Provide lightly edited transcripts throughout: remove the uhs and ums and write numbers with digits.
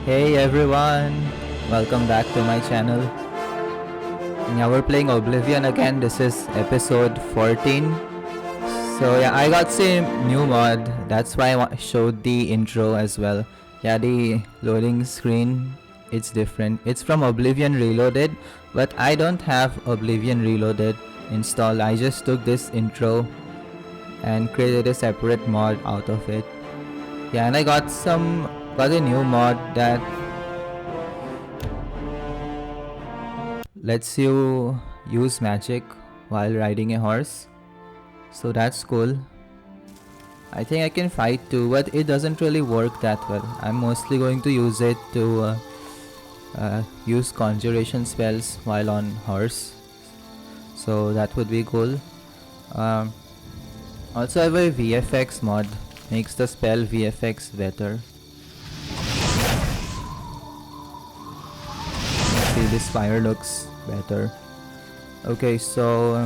Hey everyone, welcome back to my channel. Yeah, we're playing Oblivion again. This is episode 14. So yeah, I got some new mod. That's why I showed the intro as well. Yeah, the loading screen, it's different. It's from Oblivion Reloaded, but I don't have Oblivion Reloaded installed. I just took this intro and created a separate mod out of it. Yeah, and I got a new mod that lets you use magic while riding a horse. So that's cool. I think I can fight too, but it doesn't really work that well. I'm mostly going to use it to use conjuration spells while on horse. So that would be cool. Um, Also I have a VFX mod. Makes the spell VFX better. See, this fire looks better. Okay, so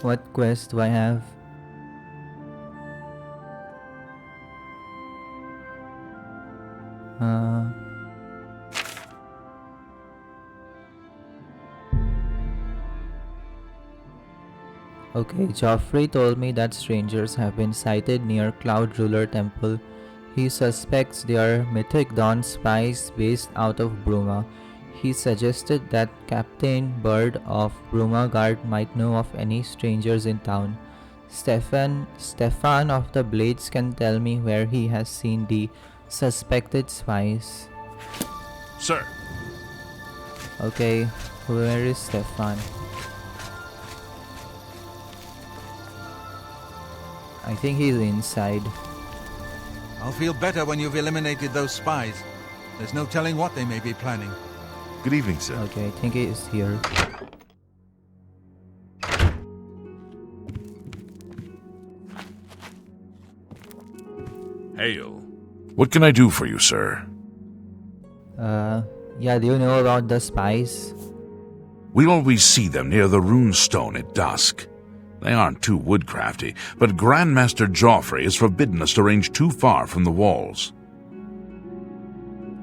what quest do I have? Okay, Joffrey told me that strangers have been sighted near Cloud Ruler Temple. He suspects they are Mythic Dawn spies based out of Bruma. He suggested that Captain Bird of Bruma Guard might know of any strangers in town. Stefan of the Blades can tell me where he has seen the suspected spies. Sir. Okay, where is Stefan? I think he's inside. I'll feel better when you've eliminated those spies. There's no telling what they may be planning. Good evening, sir. Okay, I think he is here. Hail. What can I do for you, sir? Yeah, do you know about the spies? We always see them near the rune stone at dusk. They aren't too woodcrafty, but Grandmaster Joffrey has forbidden us to range too far from the walls.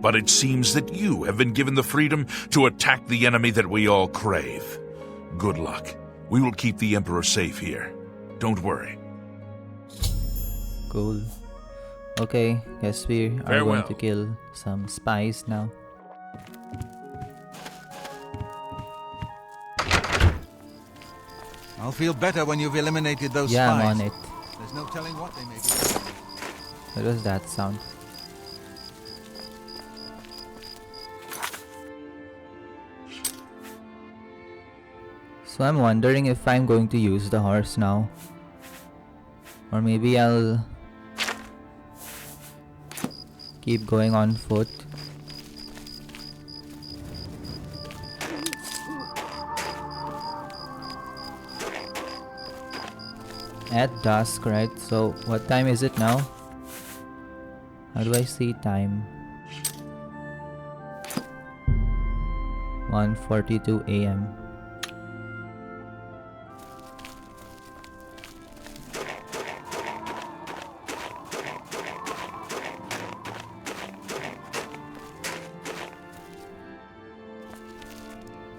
But it seems that you have been given the freedom to attack the enemy that we all crave. Good luck. We will keep the Emperor safe here. Don't worry. Cool. Okay, guess we are Farewell. going to kill some spies now. I'll feel better when you've eliminated those Yeah, spies. I'm on it. There's no telling what they may be planning. What was that sound? So I'm wondering if I'm going to use the horse now. Or maybe I'll keep going on foot. At dusk, right? So what time is it now? How do I see time? 1:42 a.m.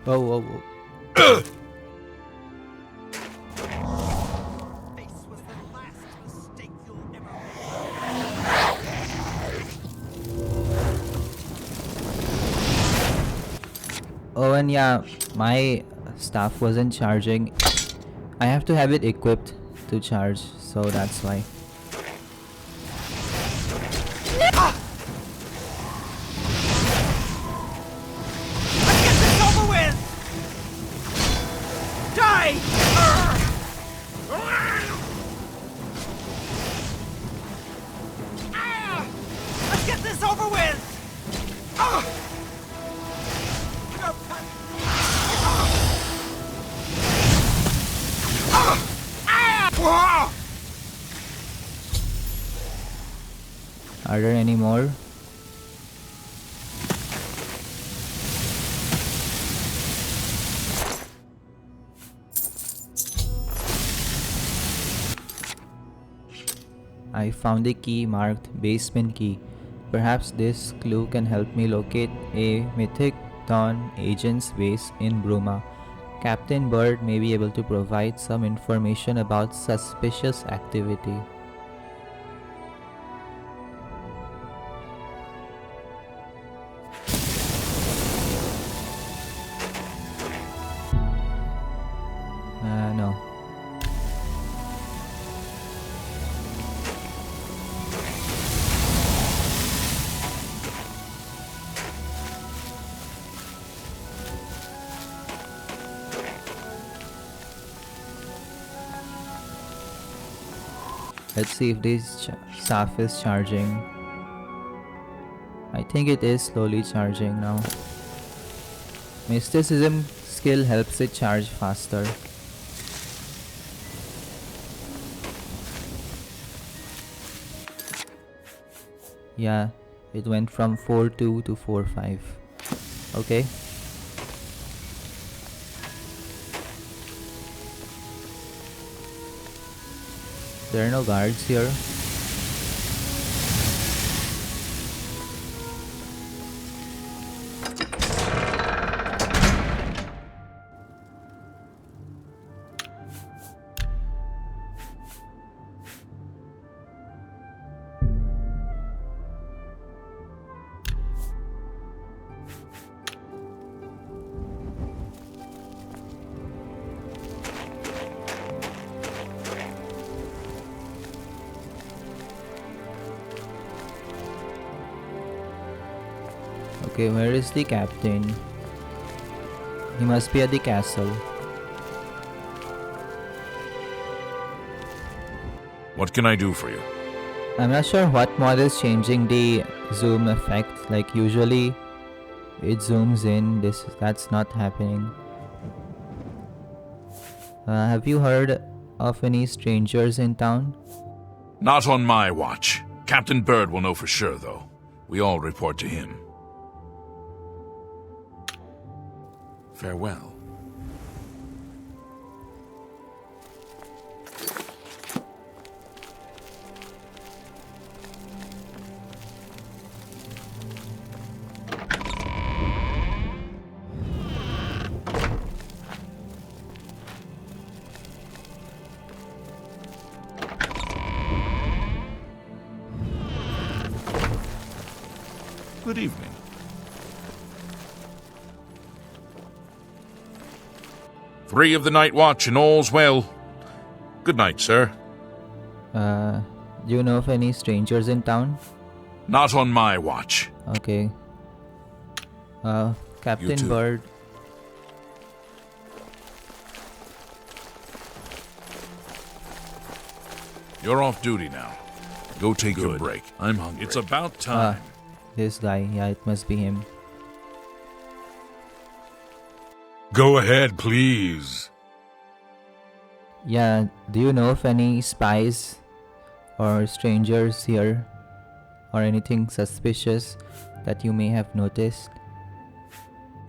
Whoa, whoa, whoa. Oh, and yeah, my staff wasn't charging. I have to have it equipped to charge, so that's why. Get this over with! Die! Let's get this over with! Are there any more? I found a key marked basement key. Perhaps this clue can help me locate a Mythic Dawn agent's base in Bruma. Captain Bird may be able to provide some information about suspicious activity. No. Let's see if this staff is charging. I think it is slowly charging now. Mysticism skill helps it charge faster. Yeah, it went from 4.2 to 4.5. Okay. There are no guards here. Okay, where is the captain? He must be at the castle. What can I do for you? I'm not sure what mod is changing the zoom effect. Like usually it zooms in. That's not happening. Have you heard of any strangers in town? Not on my watch. Captain Bird will know for sure, though. We all report to him. Farewell. Good evening. Three of the night watch and all's well. Good night, sir. Do you know of any strangers in town? Not on my watch. Okay. You Captain too. Bird. You're off duty now. Go take your break. I'm hungry. It's about time. This guy, yeah, it must be him. Go ahead, please. Yeah, do you know of any spies or strangers here? Or anything suspicious that you may have noticed?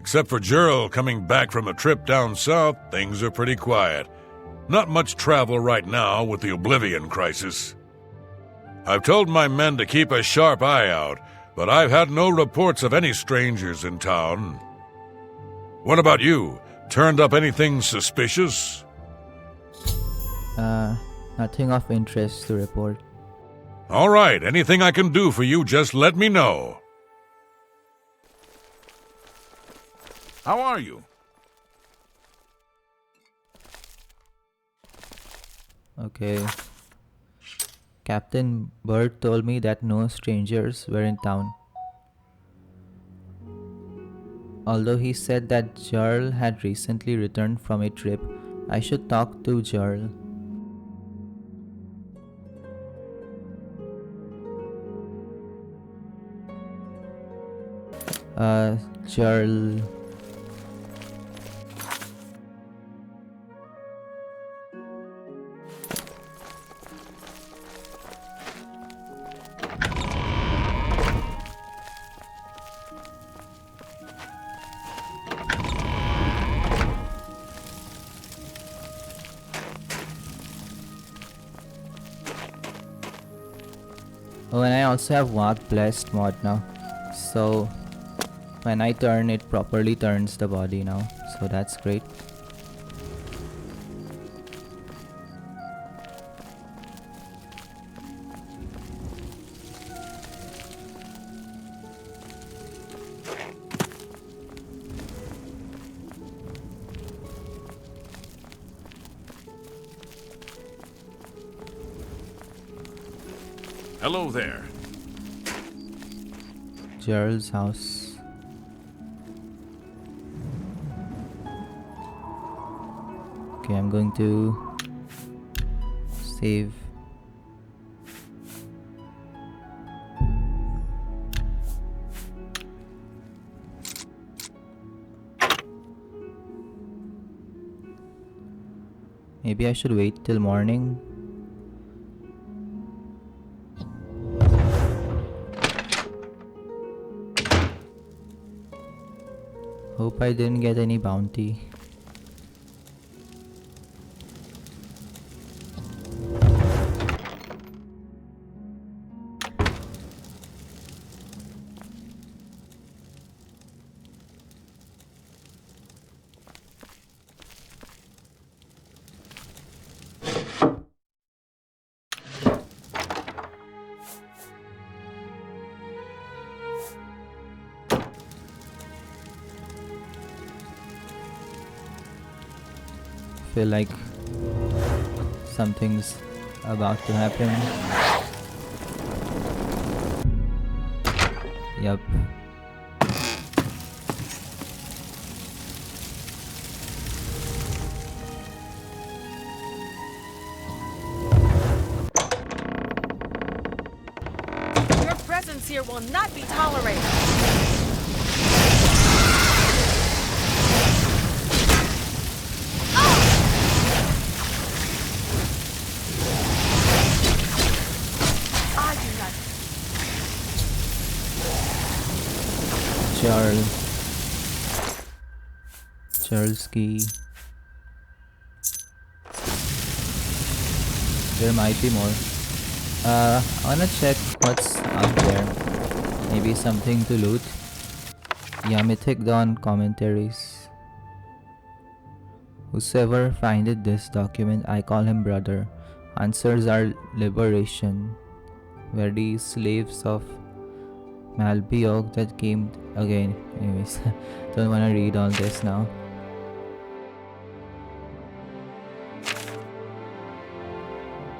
Except for Gerald coming back from a trip down south, things are pretty quiet. Not much travel right now with the Oblivion crisis. I've told my men to keep a sharp eye out, but I've had no reports of any strangers in town. What about you? Turned up anything suspicious? Nothing of interest to report. All right, anything I can do for you, just let me know. How are you? Okay. Captain Bird told me that no strangers were in town. Although he said that Jarl had recently returned from a trip, I should talk to Jarl. Jarl. Oh, and I also have Walk Blessed mod now. So when I turn, it properly turns the body now. So that's great. Hello there. Gerald's house. Okay, I'm going to save. Maybe I should wait till morning. Hope I didn't get any bounty. Feel like something's about to happen. Yup. Your presence here will not be tolerated. Charles key. There might be more. I wanna check what's out there. Maybe something to loot. Yeah, Mythic Dawn commentaries. Whosoever findeth this document, I call him brother. Answers our liberation. Were the slaves of Malbiog that came again. Anyways, don't wanna read all this now.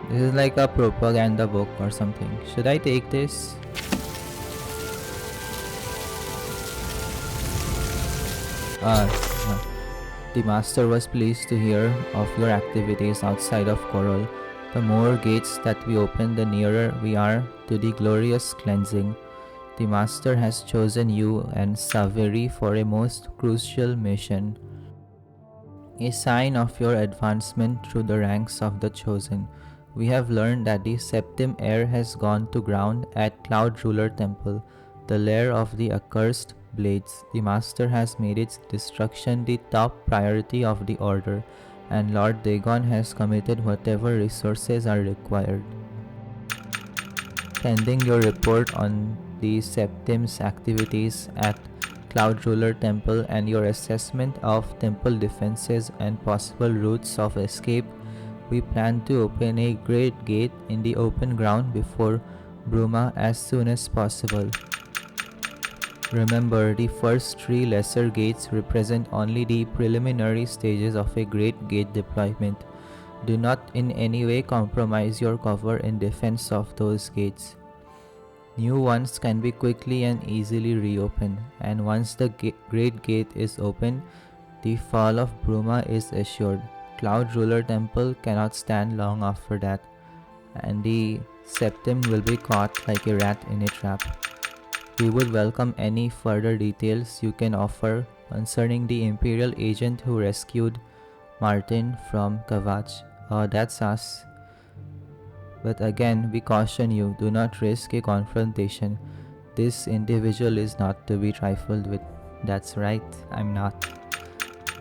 This is like a propaganda book or something. Should I take this? The master was pleased to hear of your activities outside of Coral. The more gates that we open, the nearer we are to the glorious cleansing. The master has chosen you and Saveri for a most crucial mission. A sign of your advancement through the ranks of the chosen. We have learned that the Septim heir has gone to ground at Cloud Ruler Temple, the lair of the accursed blades. The master has made its destruction the top priority of the order, and Lord Dagon has committed whatever resources are required. Pending your report on the Septim's activities at Cloud Ruler Temple and your assessment of temple defenses and possible routes of escape, we plan to open a great gate in the open ground before Bruma as soon as possible. Remember, the first 3 lesser gates represent only the preliminary stages of a great gate deployment. Do not in any way compromise your cover in defense of those gates. New ones can be quickly and easily reopened, and once the great gate is open, the fall of Bruma is assured. Cloud Ruler Temple cannot stand long after that, and the Septim will be caught like a rat in a trap. We would welcome any further details you can offer concerning the Imperial agent who rescued Martin from Kavach. That's us. But again, we caution you, do not risk a confrontation. This individual is not to be trifled with. That's right, I'm not.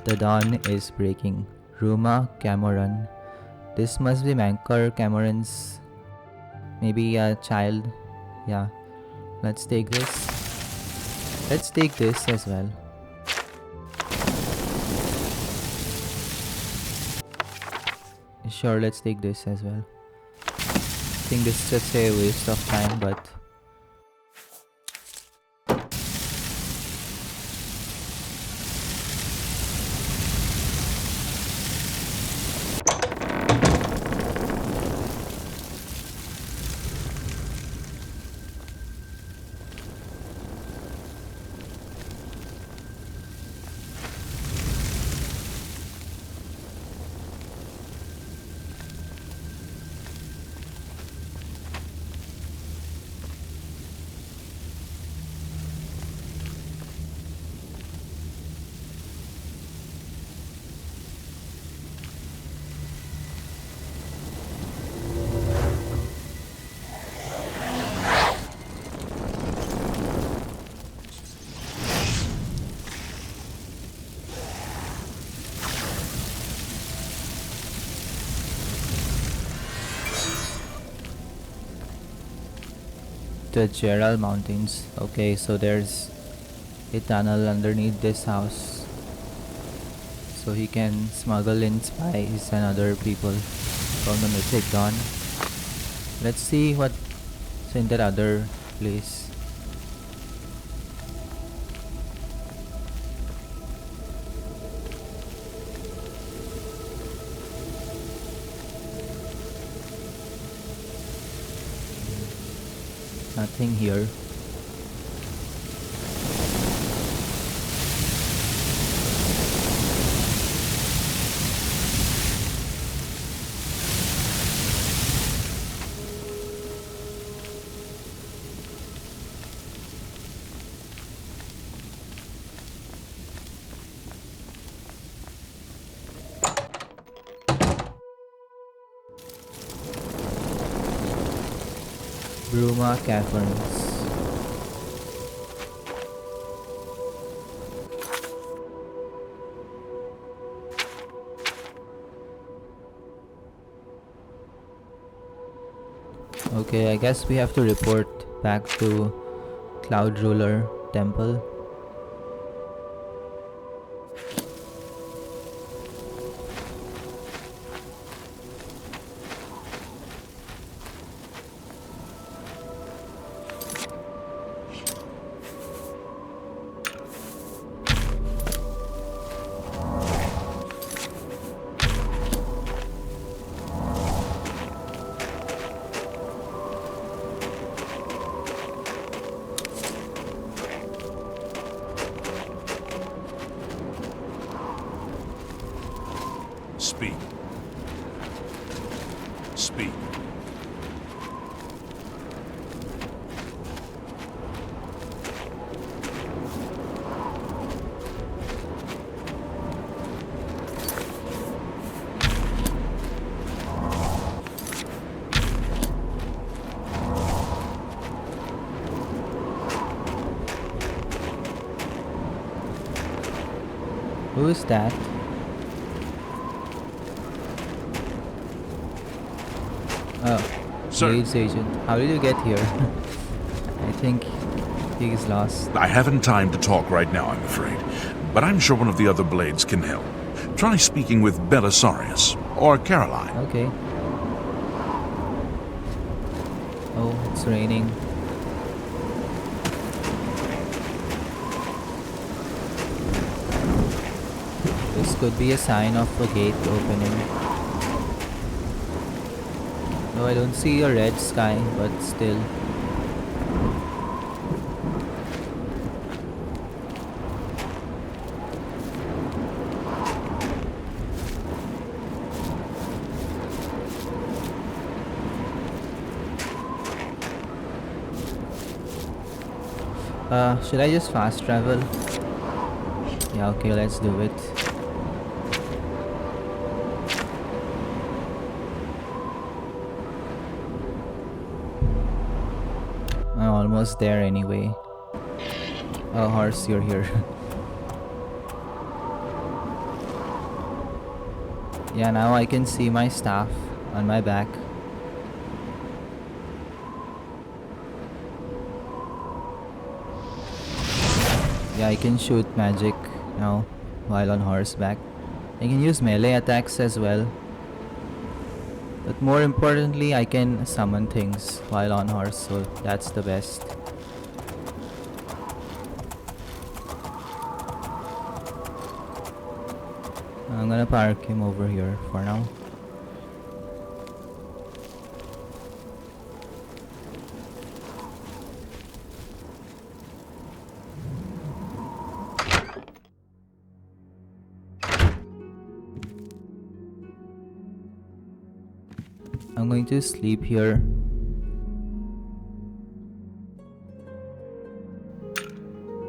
The dawn is breaking. Ruma Cameron. This must be Mankar Cameron's maybe a child Yeah, let's take this. Let's take this as well. Sure, let's take this as well. I think this is just a waste of time, but the Gerald Mountains. Okay, so there's a tunnel underneath this house, so he can smuggle in spies and other people from the Mythic Dawn. Let's see what's in that other place. Nothing here. Bruma Caverns. Okay, I guess we have to report back to Cloud Ruler Temple. Speak. Speak. Who is that? Oh, Sir. Mage agent. How did you get here? I think he's lost. I haven't time to talk right now, I'm afraid. But I'm sure one of the other blades can help. Try speaking with Belisarius or Caroline. Okay. Oh, it's raining. This could be a sign of a gate opening. No, I don't see a red sky, but still. Should I just fast travel? Yeah, okay, let's do it. I'm almost there anyway. Oh, horse, you're here. Yeah, now I can see my staff on my back. Yeah, I can shoot magic now while on horseback. I can use melee attacks as well. But more importantly, I can summon things while on horse, so that's the best. I'm gonna park him over here for now. I'm going to sleep here.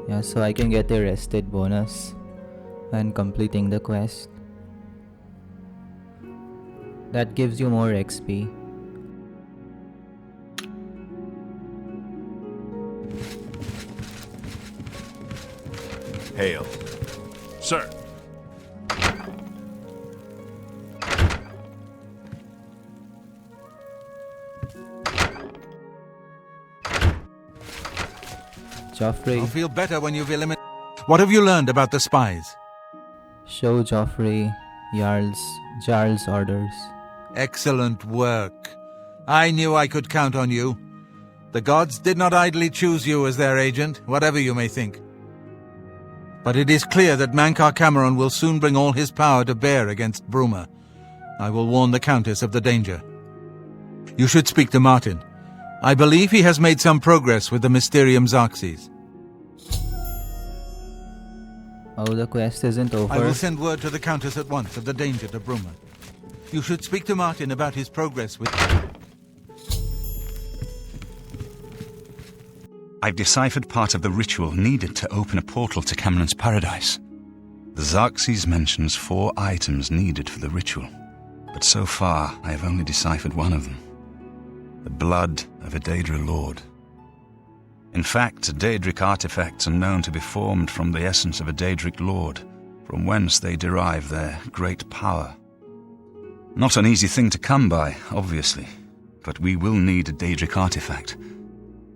Yeah, so I can get a rested bonus when completing the quest. That gives you more XP. Hail. Sir, Joffrey, I'll feel better when you've eliminated... What have you learned about the spies? show Joffrey Jarl's orders. Excellent work. I knew I could count on you. The gods did not idly choose you as their agent, whatever you may think. But it is clear that Mankar Cameron will soon bring all his power to bear against Bruma. I will warn the Countess of the danger. You should speak to Martin. I believe he has made some progress with the Mysterium Xarxes. Oh, the quest isn't over. I will send word to the Countess at once of the danger to Bruma. You should speak to Martin about his progress with... I've deciphered part of the ritual needed to open a portal to Cameron's paradise. The Xarxes mentions 4 items needed for the ritual, but so far I have only deciphered one of them. The blood of a Daedra lord. In fact, Daedric artifacts are known to be formed from the essence of a Daedric lord, from whence they derive their great power. Not an easy thing to come by, obviously, but we will need a Daedric artifact.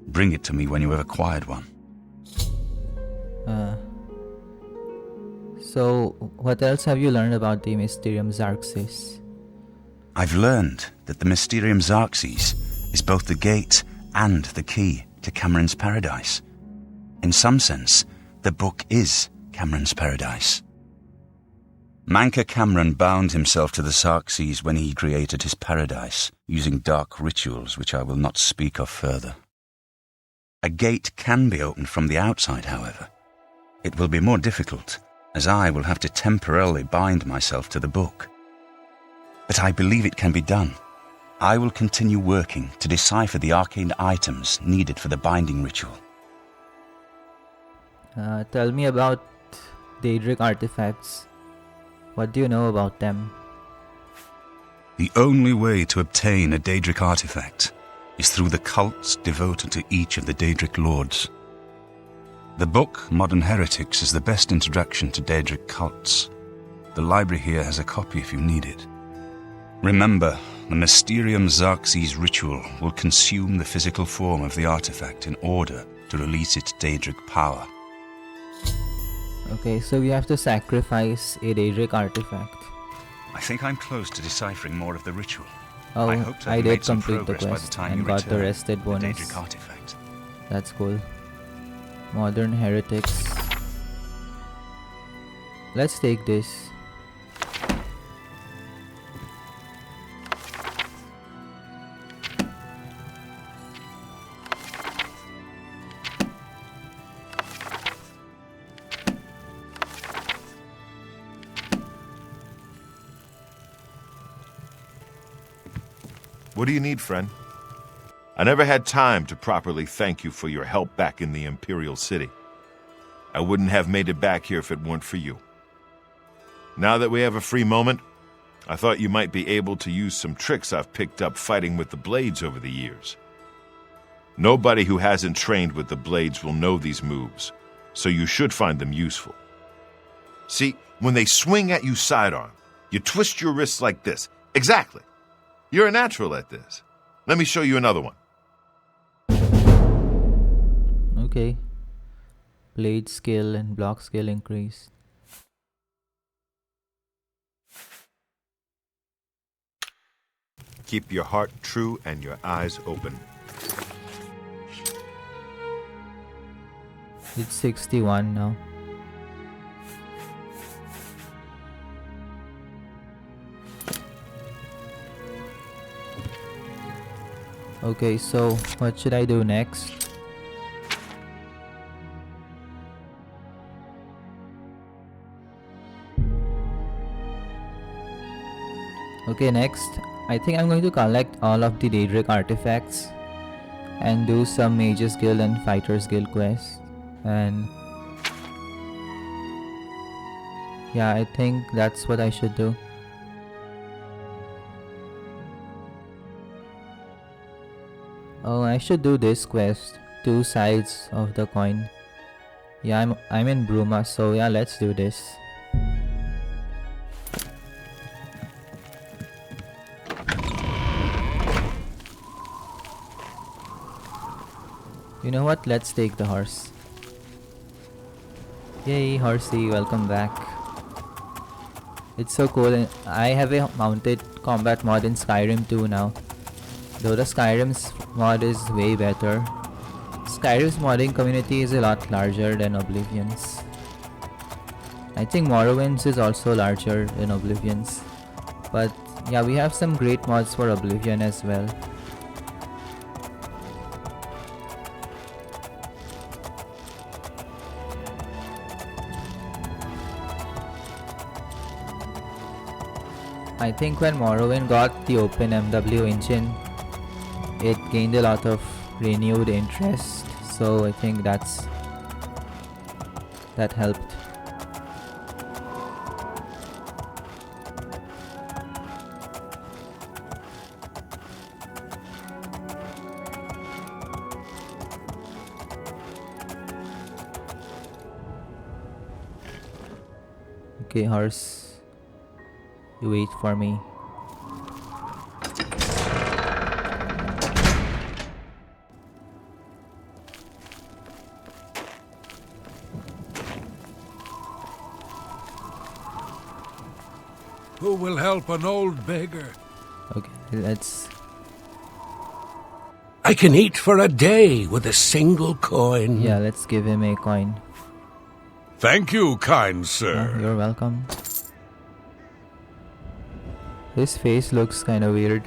Bring it to me when you have acquired one. So, what else have you learned about the Mysterium Xarxes? I've learned that the Mysterium Xarxes is both the gate and the key to Cameron's paradise. In some sense, the book is Cameron's paradise. Mankar Cameron bound himself to the Xarxes when he created his paradise, using dark rituals which I will not speak of further. A gate can be opened from the outside, however. It will be more difficult, as I will have to temporarily bind myself to the book. But I believe it can be done. I will continue working to decipher the arcane items needed for the binding ritual. Tell me about Daedric artifacts. What do you know about them? The only way to obtain a Daedric artifact is through the cults devoted to each of the Daedric lords. The book, Modern Heretics, is the best introduction to Daedric cults. The library here has a copy if you need it. Remember, the Mysterium Xarxes ritual will consume the physical form of the artifact in order to release its Daedric power. Okay, so we have to sacrifice a Daedric artifact. I think I'm close to deciphering more of the ritual. Oh, I hope to have I made did some complete the progress by the quest time and you got the return rested bonus. the Daedric artifact. That's cool. Modern Heretics. Let's take this. What do you need, friend? I never had time to properly thank you for your help back in the Imperial City. I wouldn't have made it back here if it weren't for you. Now that we have a free moment, I thought you might be able to use some tricks I've picked up fighting with the blades over the years. Nobody who hasn't trained with the blades will know these moves, so you should find them useful. See, when they swing at you sidearm, you twist your wrists like this. Exactly. You're a natural at this. Let me show you another one. Okay. blade skill and block skill increase. Keep your heart true and your eyes open. It's 61 now. Okay, so what should I do next? Okay, next, I think I'm going to collect all of the Daedric artifacts and do some Mage's Guild and Fighter's Guild quests. And yeah, I think that's what I should do. Oh, I should do this quest. 2 sides of the coin. Yeah, I'm in Bruma, so yeah, let's do this. You know what? Let's take the horse. Yay, horsey, welcome back. It's so cool, and I have a mounted combat mod in Skyrim too now. Though the Skyrim's mod is way better. Skyrim's modding community is a lot larger than Oblivion's. I think Morrowind's is also larger than Oblivion's. But yeah, we have some great mods for Oblivion as well. I think when Morrowind got the open MW engine, it gained a lot of renewed interest, so I think that helped. Okay, horse, you wait for me. Who will help an old beggar? Okay, let's... I can eat for a day with a single coin. Yeah, let's give him a coin. Thank you, kind sir. You're welcome. His face looks kind of weird.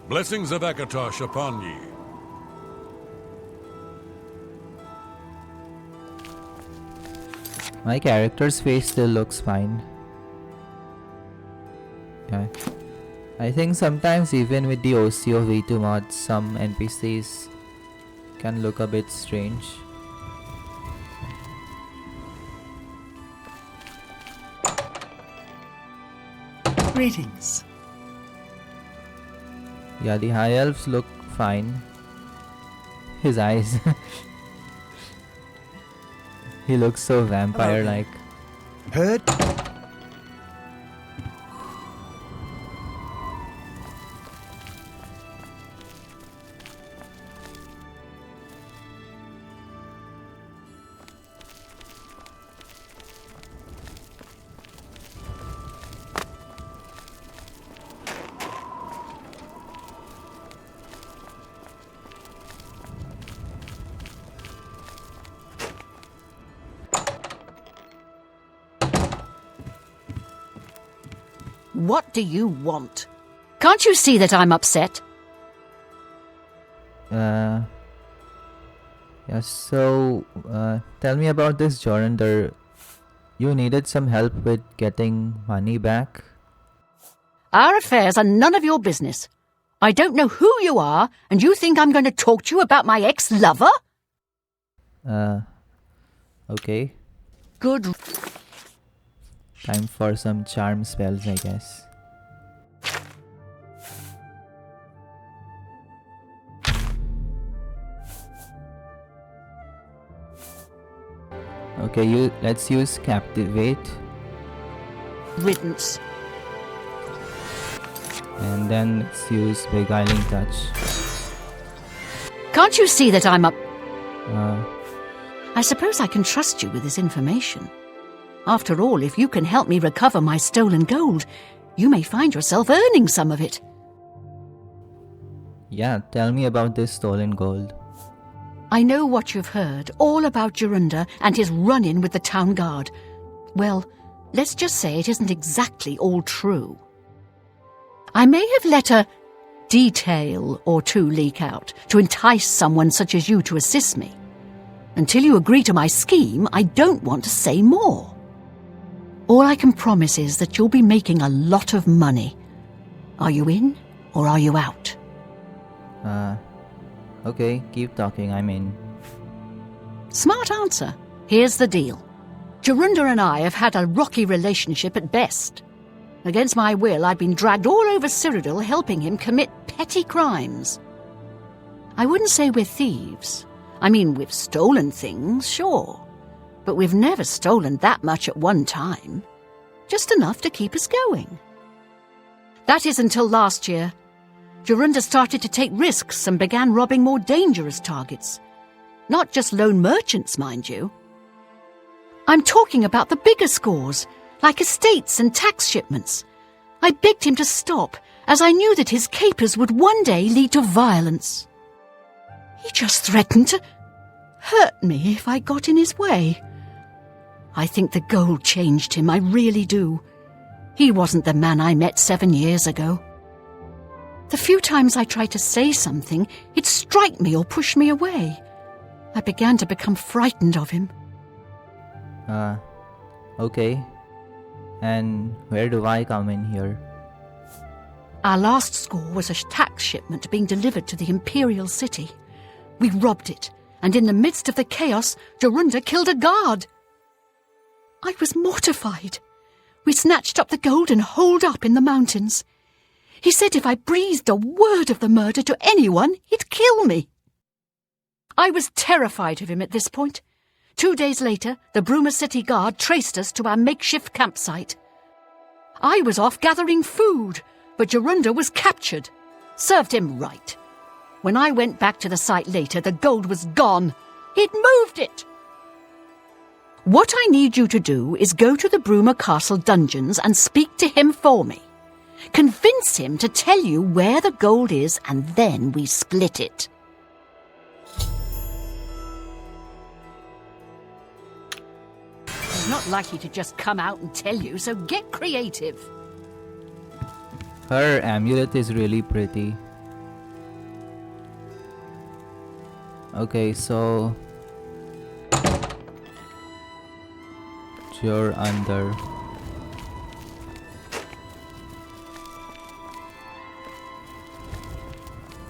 Blessings of Akatosh upon ye. My character's face still looks fine. Yeah. I think sometimes even with the OC of V2 mods, some NPCs can look a bit strange. Greetings. Yeah, the high elves look fine. His eyes. He looks so vampire-like. Heard? What do you want? Can't you see that I'm upset? Yeah, so, tell me about this Jorandar. You needed some help with getting money back? Our affairs are none of your business. I don't know who you are, and you think I'm going to talk to you about my ex-lover? Okay. Good. Time for some charm spells, I guess. Okay, let's use Captivate. Riddance. And then let's use Beguiling Touch. Can't you see that I'm up... I suppose I can trust you with this information. After all, if you can help me recover my stolen gold, you may find yourself earning some of it. Yeah, tell me about this stolen gold. I know what you've heard, all about Jorunda and his run-in with the town guard. Well, let's just say it isn't exactly all true. I may have let a detail or two leak out to entice someone such as you to assist me. Until you agree to my scheme, I don't want to say more. All I can promise is that you'll be making a lot of money. Are you in or are you out? Okay, keep talking, I'm in. Smart answer. Here's the deal. Jorunda and I have had a rocky relationship at best. Against my will, I've been dragged all over Cyrodiil helping him commit petty crimes. I wouldn't say we're thieves. I mean, we've stolen things, sure. But we've never stolen that much at one time. Just enough to keep us going. That is until last year. Jorunda started to take risks and began robbing more dangerous targets. Not just lone merchants, mind you. I'm talking about the bigger scores, like estates and tax shipments. I begged him to stop, as I knew that his capers would one day lead to violence. He just threatened to hurt me if I got in his way. I think the gold changed him, I really do. He wasn't the man I met 7 years ago. The few times I tried to say something, he'd strike me or push me away. I began to become frightened of him. Okay. And where do I come in here? Our last score was a tax shipment being delivered to the Imperial City. We robbed it, and in the midst of the chaos, Jorunda killed a guard. I was mortified. We snatched up the gold and holed up in the mountains. He said if I breathed a word of the murder to anyone, he'd kill me. I was terrified of him at this point. 2 days later, the Bruma City Guard traced us to our makeshift campsite. I was off gathering food, but Jorunda was captured. Served him right. When I went back to the site later, the gold was gone. He'd moved it. What I need you to do is go to the Bruma Castle dungeons and speak to him for me. Convince him to tell you where the gold is, and then we split it. He's not likely to just come out and tell you, so get creative. Her amulet is really pretty. Okay, so you're under.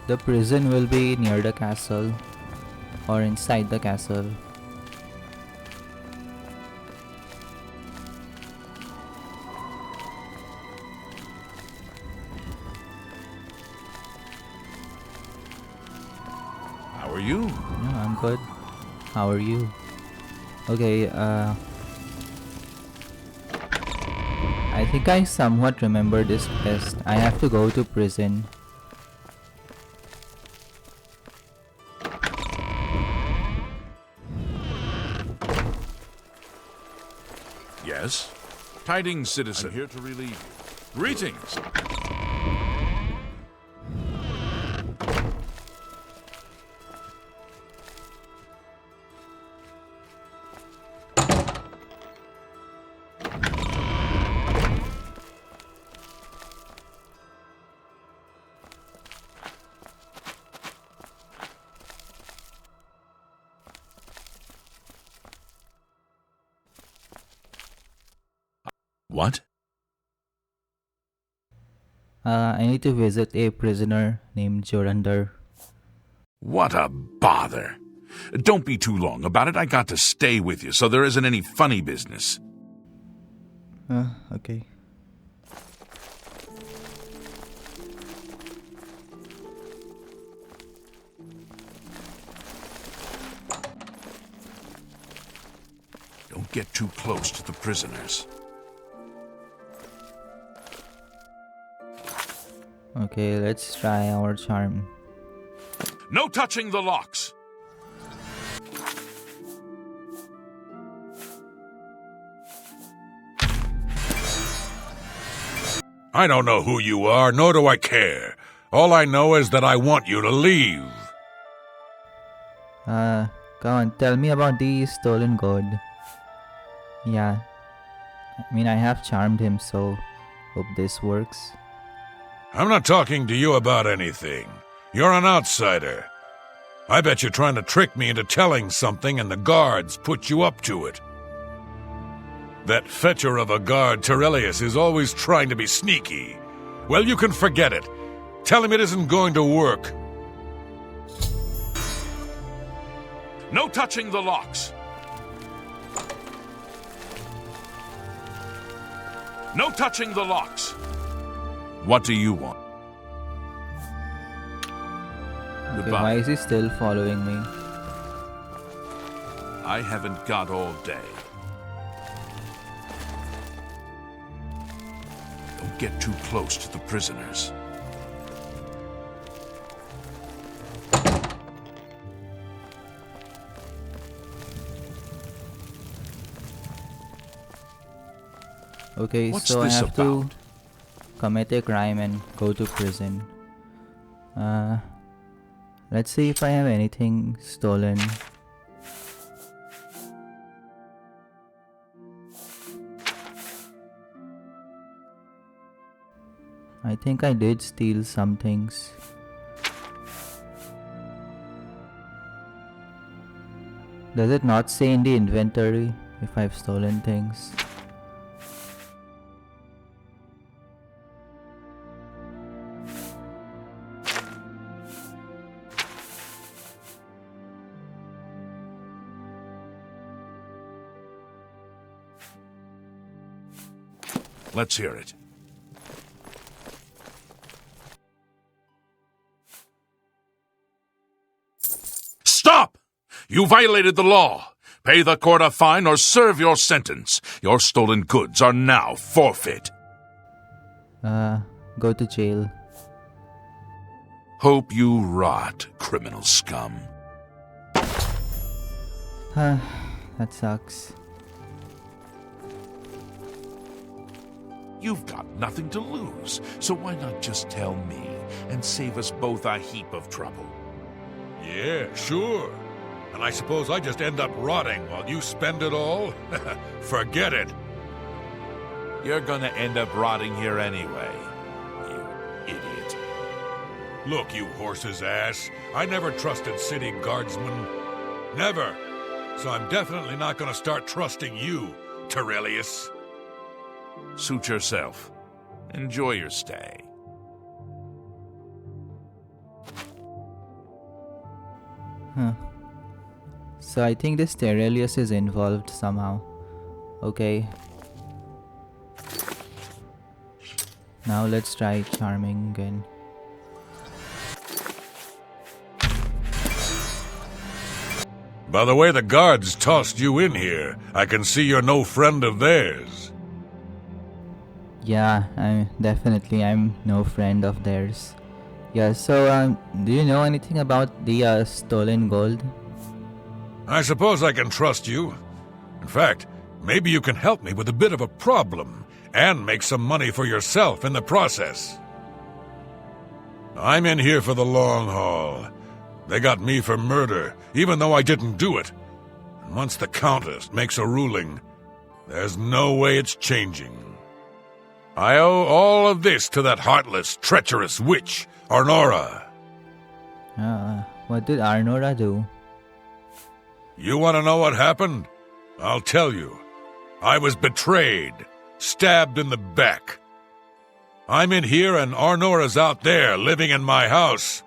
The prison will be near the castle or inside the castle. How are you? No, I'm good. How are you? Okay, I think I somewhat remember this quest. I have to go to prison. Yes? Tidings, citizen. I'm here to relieve you. Greetings. What? I need to visit a prisoner named Jorunda. What a bother. Don't be too long about it. I got to stay with you, so there isn't any funny business. Okay. Don't get too close to the prisoners. Okay, let's try our charm. No touching the locks! I don't know who you are, nor do I care. All I know is that I want you to leave. Come on, tell me about the stolen gold. Yeah. I mean, I have charmed him, so hope this works. I'm not talking to you about anything. You're an outsider. I bet you're trying to trick me into telling something and the guards put you up to it. That fetcher of a guard, Terelius, is always trying to be sneaky. Well, you can forget it. Tell him it isn't going to work. No touching the locks. No touching the locks. What do you want? Okay, Goodbye. why is he still following me? I haven't got all day. Don't get too close to the prisoners. Okay, What's so I this have to about? commit a crime and go to prison. Let's see if I have anything stolen. I think I did steal some things. Does it not say in the inventory if I've stolen things? Let's hear it. Stop! You violated the law. Pay the court a fine or serve your sentence. Your stolen goods are now forfeit. Go to jail. Hope you rot, criminal scum. That sucks. You've got nothing to lose, so why not just tell me and save us both a heap of trouble? Yeah, sure. And I suppose I just end up rotting while you spend it all? Forget it. You're gonna end up rotting here anyway, you idiot. Look, you horse's ass. I never trusted city guardsmen. Never. So I'm definitely not gonna start trusting you, Terelius. Suit yourself. Enjoy your stay. So I think this Terelius is involved somehow. Okay. Now let's try charming again. By the way the guards tossed you in here, I can see you're no friend of theirs. Yeah, I'm no friend of theirs. Yeah, so do you know anything about the stolen gold? I suppose I can trust you. In fact, maybe you can help me with a bit of a problem and make some money for yourself in the process. I'm in here for the long haul. They got me for murder, even though I didn't do it. And once the Countess makes a ruling, there's no way it's changing. I owe all of this to that heartless, treacherous witch, Arnora. What did Arnora do? You want to know what happened? I'll tell you. I was betrayed, stabbed in the back. I'm in here and Arnora's out there, living in my house.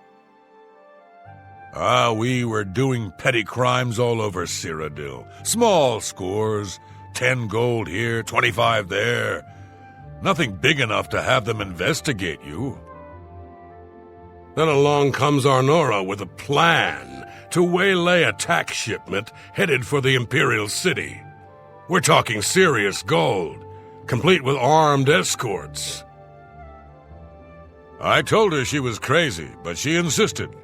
We were doing petty crimes all over Cyrodiil. Small scores, 10 gold here, 25 there. Nothing big enough to have them investigate you. Then along comes Arnora with a plan to waylay a tax shipment headed for the Imperial City. We're talking serious gold, complete with armed escorts. I told her she was crazy, but she insisted.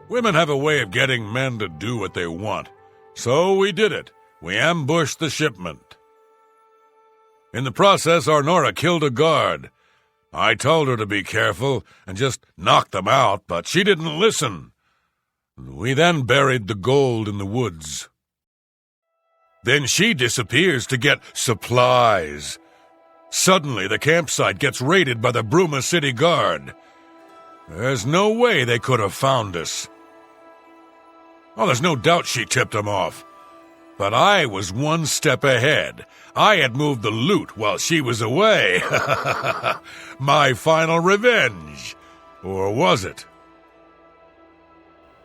Women have a way of getting men to do what they want. So we did it. We ambushed the shipment. In the process, Arnora killed a guard. I told her to be careful and just knock them out, but she didn't listen. We then buried the gold in the woods. Then she disappears to get supplies. Suddenly, the campsite gets raided by the Bruma City Guard. There's no way they could have found us. Oh, there's no doubt she tipped them off. But I was one step ahead. I had moved the loot while she was away. My final revenge. Or was it?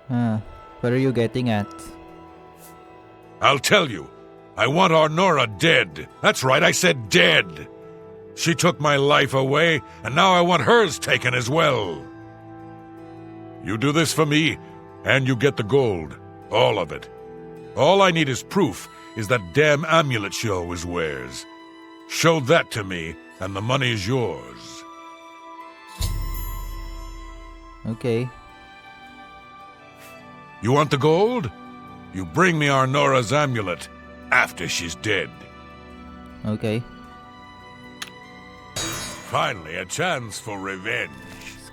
What are you getting at? I'll tell you. I want Arnora dead. That's right, I said dead. She took my life away, and now I want hers taken as well. You do this for me, and you get the gold. All of it. All I need is proof is that damn amulet she always wears. Show that to me, and the money's yours. Okay. You want the gold? You bring me Arnora's amulet after she's dead. Okay. Finally, a chance for revenge.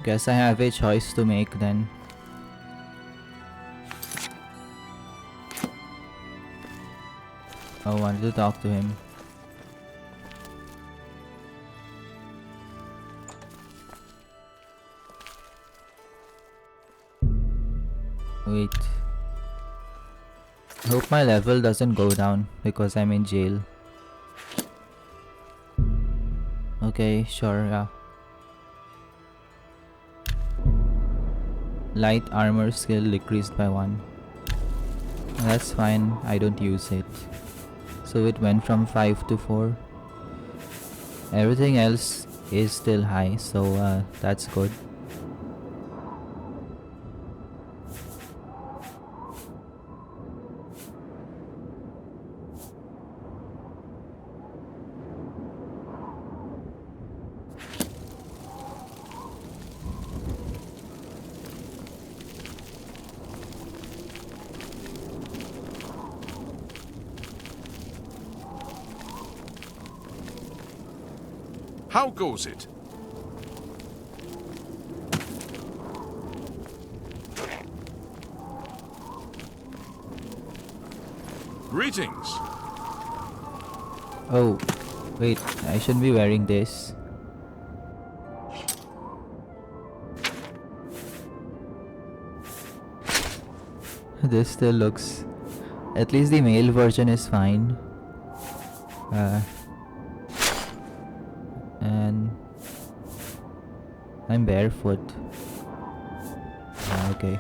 Guess I have a choice to make then. I wanted to talk to him. Wait. Hope my level doesn't go down because I'm in jail. Okay, sure, yeah. Light armor skill decreased by 1. That's fine, I don't use it. So it went from 5 to 4. Everything else is still high, so that's good. How goes it? Greetings. Oh, wait, I shouldn't be wearing this. This still looks... At least the male version is fine. And I'm barefoot. Okay.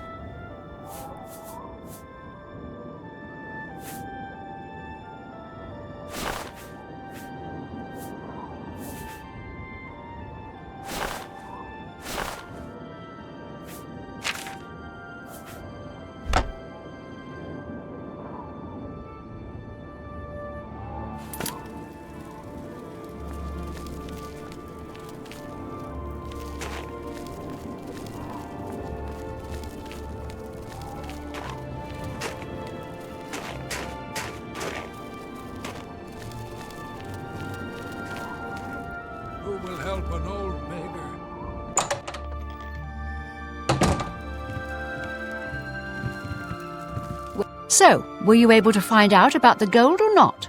Will help an old beggar. So, were you able to find out about the gold or not?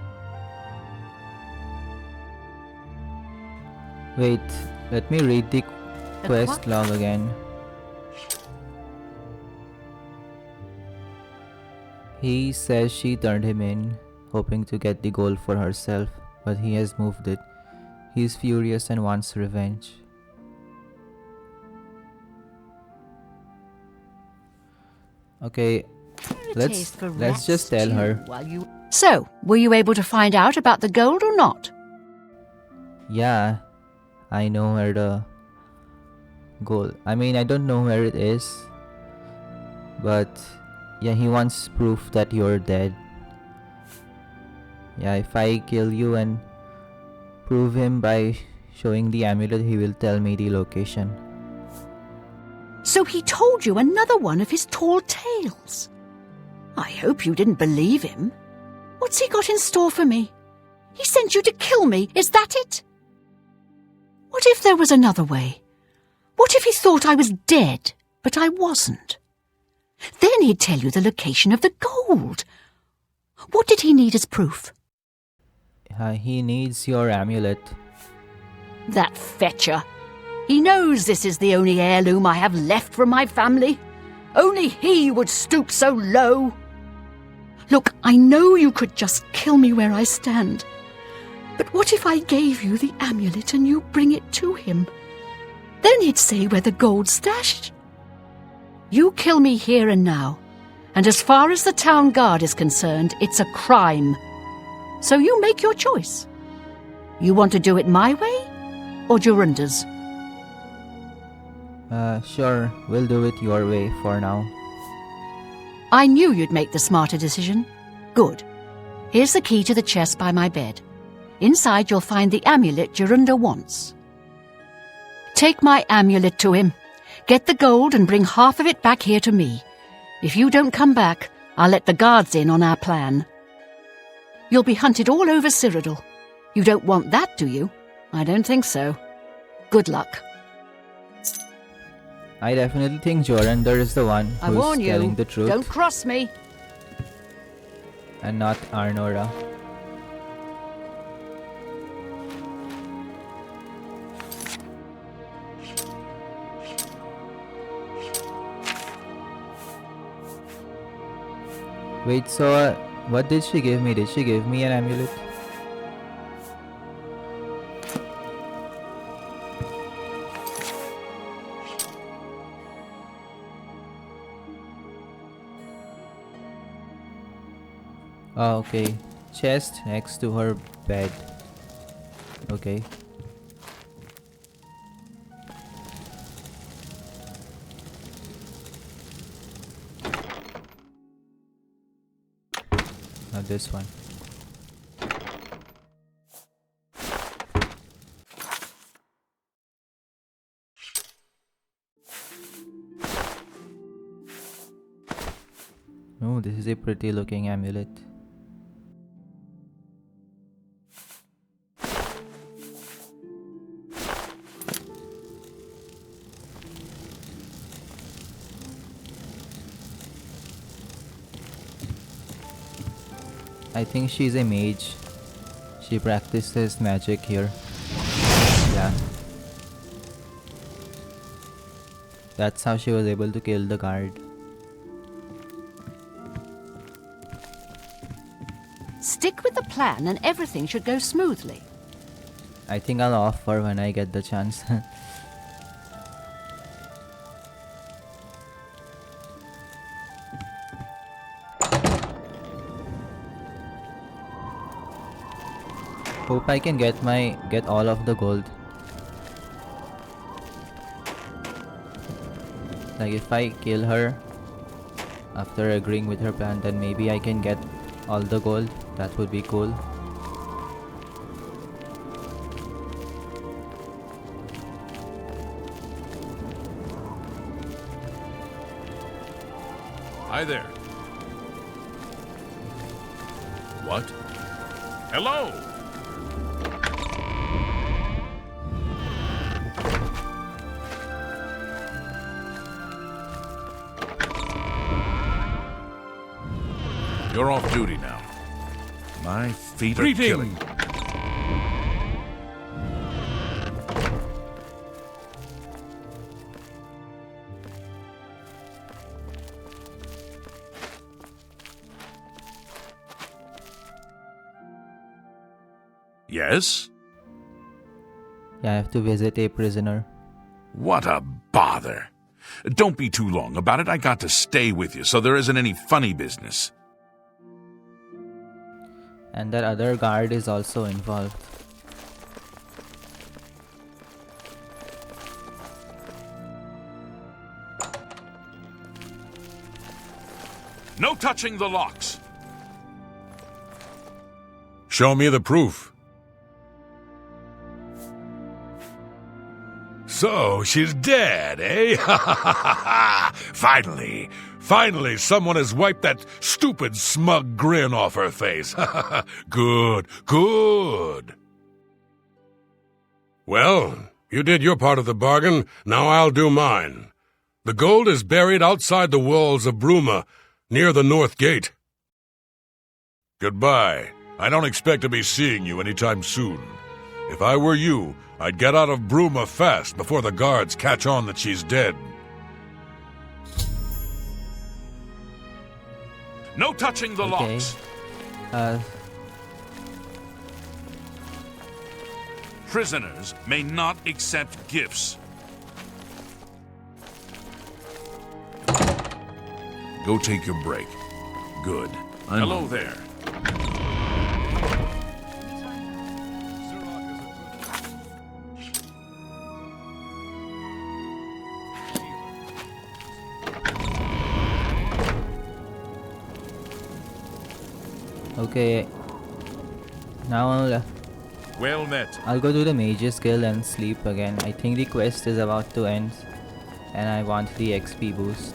Wait, let me read the quest log again. He says she turned him in, hoping to get the gold for herself, but he has moved it. He is furious and wants revenge. Okay, let's just tell her. So, were you able to find out about the gold or not? Yeah, I know where the gold... I mean, I don't know where it is. But, yeah, he wants proof that you're dead. Yeah, if I kill you and prove him by showing the amulet, he will tell me the location. So he told you another one of his tall tales. I hope you didn't believe him. What's he got in store for me? He sent you to kill me, is that it? What if there was another way? What if he thought I was dead, but I wasn't? Then he'd tell you the location of the gold. What did he need as proof? He needs your amulet. That fetcher. He knows this is the only heirloom I have left from my family. Only he would stoop so low. Look, I know you could just kill me where I stand. But what if I gave you the amulet and you bring it to him? Then he'd say where the gold's stashed. You kill me here and now, and as far as the town guard is concerned, it's a crime. So you make your choice. You want to do it my way, or Jorunda's? Sure, we'll do it your way for now. I knew you'd make the smarter decision. Good. Here's the key to the chest by my bed. Inside you'll find the amulet Jorunda wants. Take my amulet to him. Get the gold and bring half of it back here to me. If you don't come back, I'll let the guards in on our plan. You'll be hunted all over Cyrodiil. You don't want that, do you? I don't think so. Good luck. I definitely think Jorunda is the one I who's warn you, telling the truth. don't cross me. And not Arnora. Wait, so what did she give me? Did she give me an amulet? Oh, okay. Chest next to her bed. Okay. Not this one. Oh, this is a pretty looking amulet. I think she's a mage. She practices magic here. Yeah. That's how she was able to kill the guard. Stick with the plan and everything should go smoothly. I think I'll offer when I get the chance. Hope I can get all of the gold. Like if I kill her after agreeing with her plan, then maybe I can get all the gold. That would be cool. Hi there. What? Hello! You're off duty now. My feet are killing me. Yes? Yeah, I have to visit a prisoner. What a bother. Don't be too long about it. I got to stay with you, so there isn't any funny business. And that other guard is also involved. No touching the locks. Show me the proof. So, she's dead, eh? Finally, someone has wiped that stupid, smug grin off her face. Good. Well, You did your part of the bargain, now I'll do mine. The gold is buried outside the walls of Bruma, near the North Gate. Goodbye. I don't expect to be seeing you anytime soon. If I were you, I'd get out of Bruma fast before the guards catch on that she's dead. No touching the locks. Prisoners may not accept gifts. Go take your break. Good. Hello there. Okay. Now Well met. I'll go do the Mage skill and sleep again. I think the quest is about to end and I want the XP boost.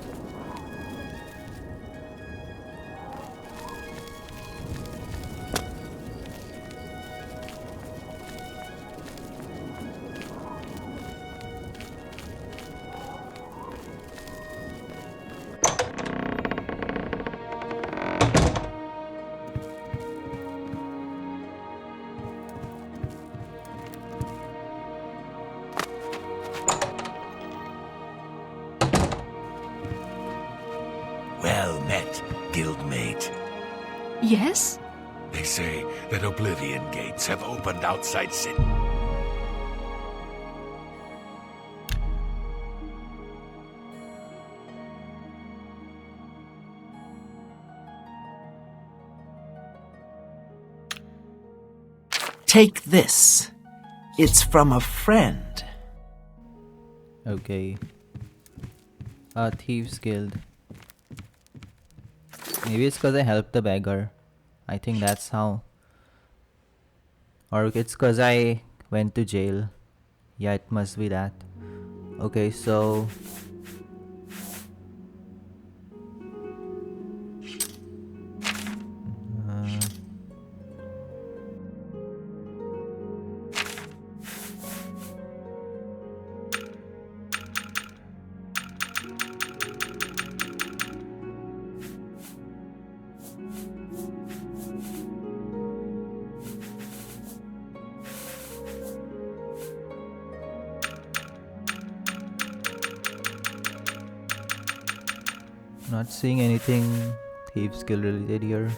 Well met, guildmate. Yes? They say that Oblivion gates have opened outside city. Take this. It's from a friend. Okay. Thieves Guild. Maybe it's because I helped the beggar. I think that's how. Or it's because I went to jail. Yeah, it must be that. Okay, so... not seeing anything thief skill related here.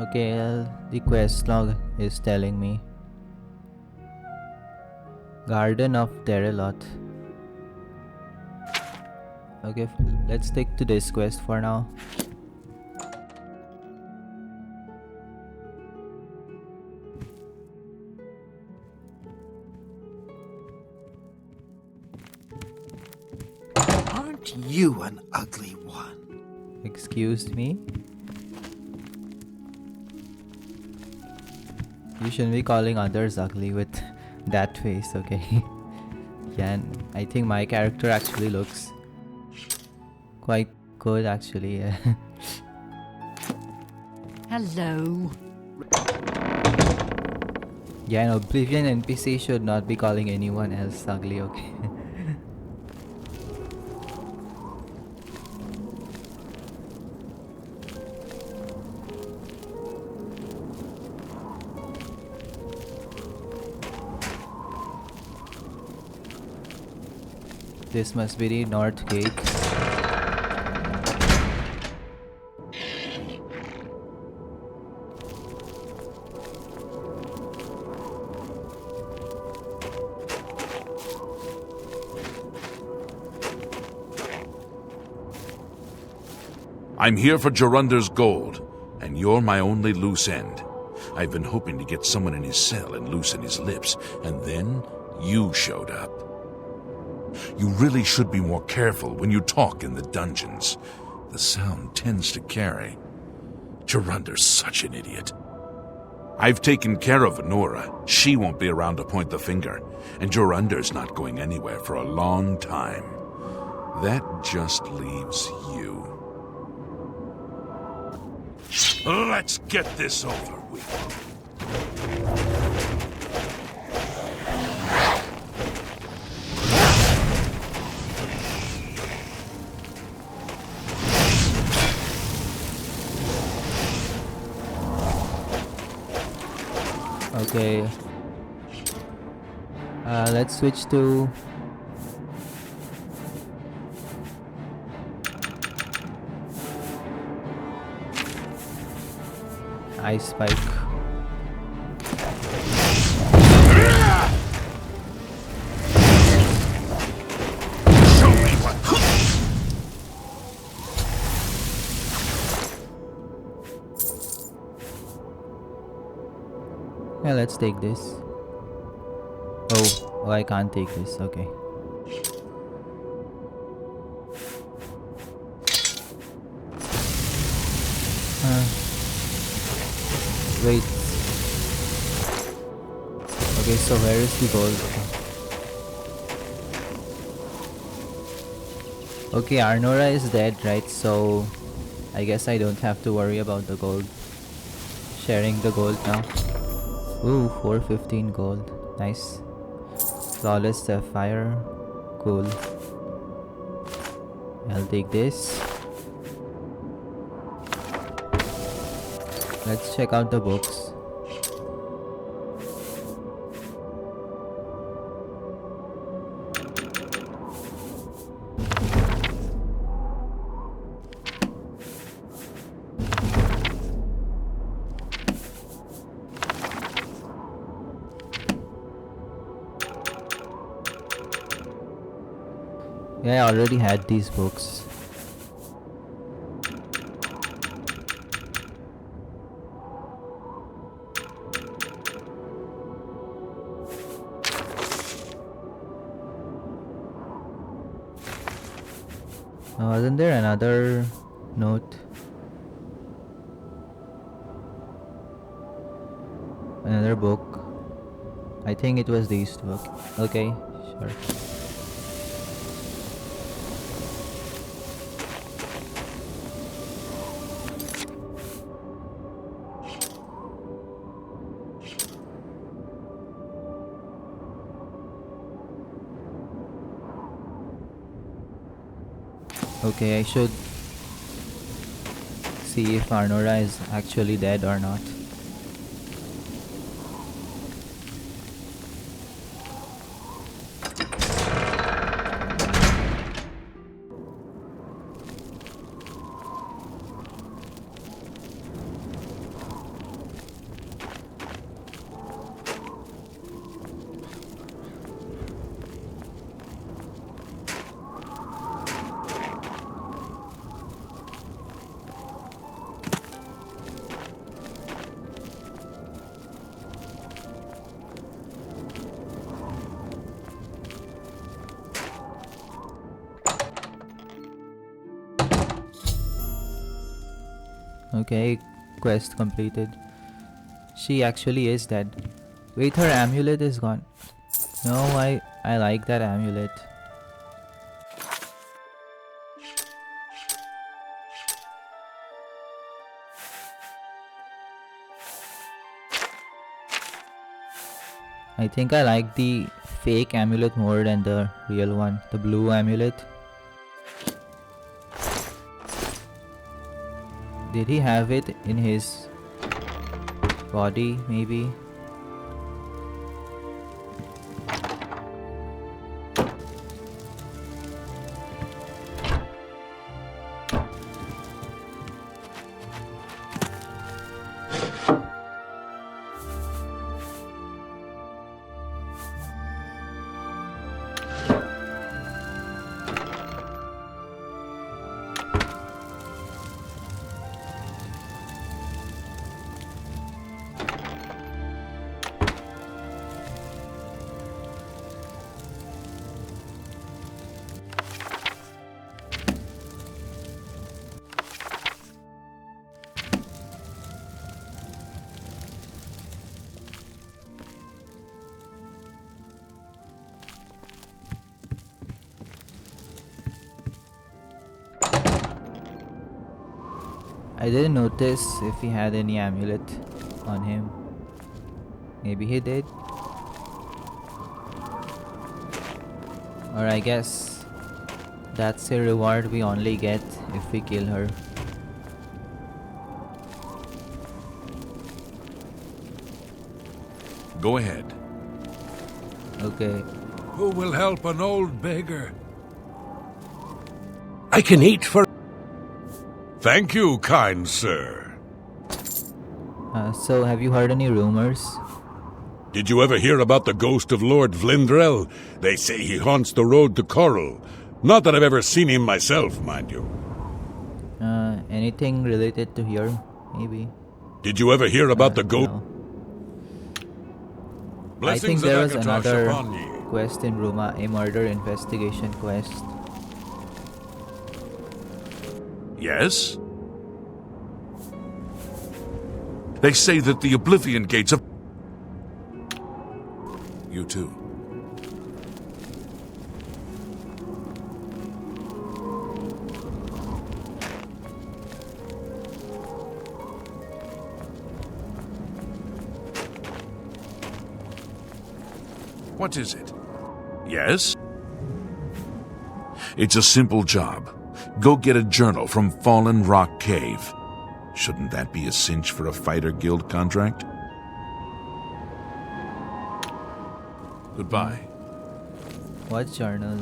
Okay, the quest log is telling me Garden of Terrelot. Okay, let's stick to this quest for now. Aren't you an ugly one? Excuse me? You shouldn't be calling others ugly with that face, okay? Yeah, and I think my character actually looks quite good actually. Yeah. Hello. Yeah, an Oblivion NPC should not be calling anyone else ugly, okay? This must be the North Gate. I'm here for Jorunder's gold, and you're my only loose end. I've been hoping to get someone in his cell and loosen his lips, and then you showed up. You really should be more careful when you talk in the dungeons. The sound tends to carry. Jorunder's such an idiot. I've taken care of Arnora. She won't be around to point the finger. And Jorunder's not going anywhere for a long time. That just leaves you. Let's get this over with. Okay. Let's switch to Ice Spike. Show me what. Yeah, let's take this. Oh, I can't take this. Okay. Wait. Okay, so where is the gold? Okay, Arnora is dead, right? So I guess I don't have to worry about the gold. Sharing the gold now. Ooh, 415 gold. Nice. Flawless sapphire. Cool. I'll take this. Let's check out the books. Yeah, I already had these books. Wasn't there another note? Another book? I think it was these two. Okay, sure. Okay, I should see if Arnora is actually dead or not. Okay, quest completed. She actually is dead. Wait, her amulet is gone. No, I like that amulet. I think I like the fake amulet more than the real one, the blue amulet. Did he have it in his body, maybe? I didn't notice if he had any amulet on him. Maybe he did. Or I guess that's a reward we only get if we kill her. Go ahead. Okay. Who will help an old beggar? I can eat for... Thank you, kind sir. So have you heard any rumors? Did you ever hear about the ghost of Lord Vlindrel? They say he haunts the road to Coral. Not that I've ever seen him myself, mind you. Anything related to here? Maybe. Did you ever hear about the ghost? No. I think there was another quest in Ruma, a murder investigation quest. Yes? They say that the Oblivion gates of... You too. What is it? Yes? It's a simple job. Go get a journal from Fallen Rock Cave. Shouldn't that be a cinch for a fighter guild contract? Goodbye. What journal?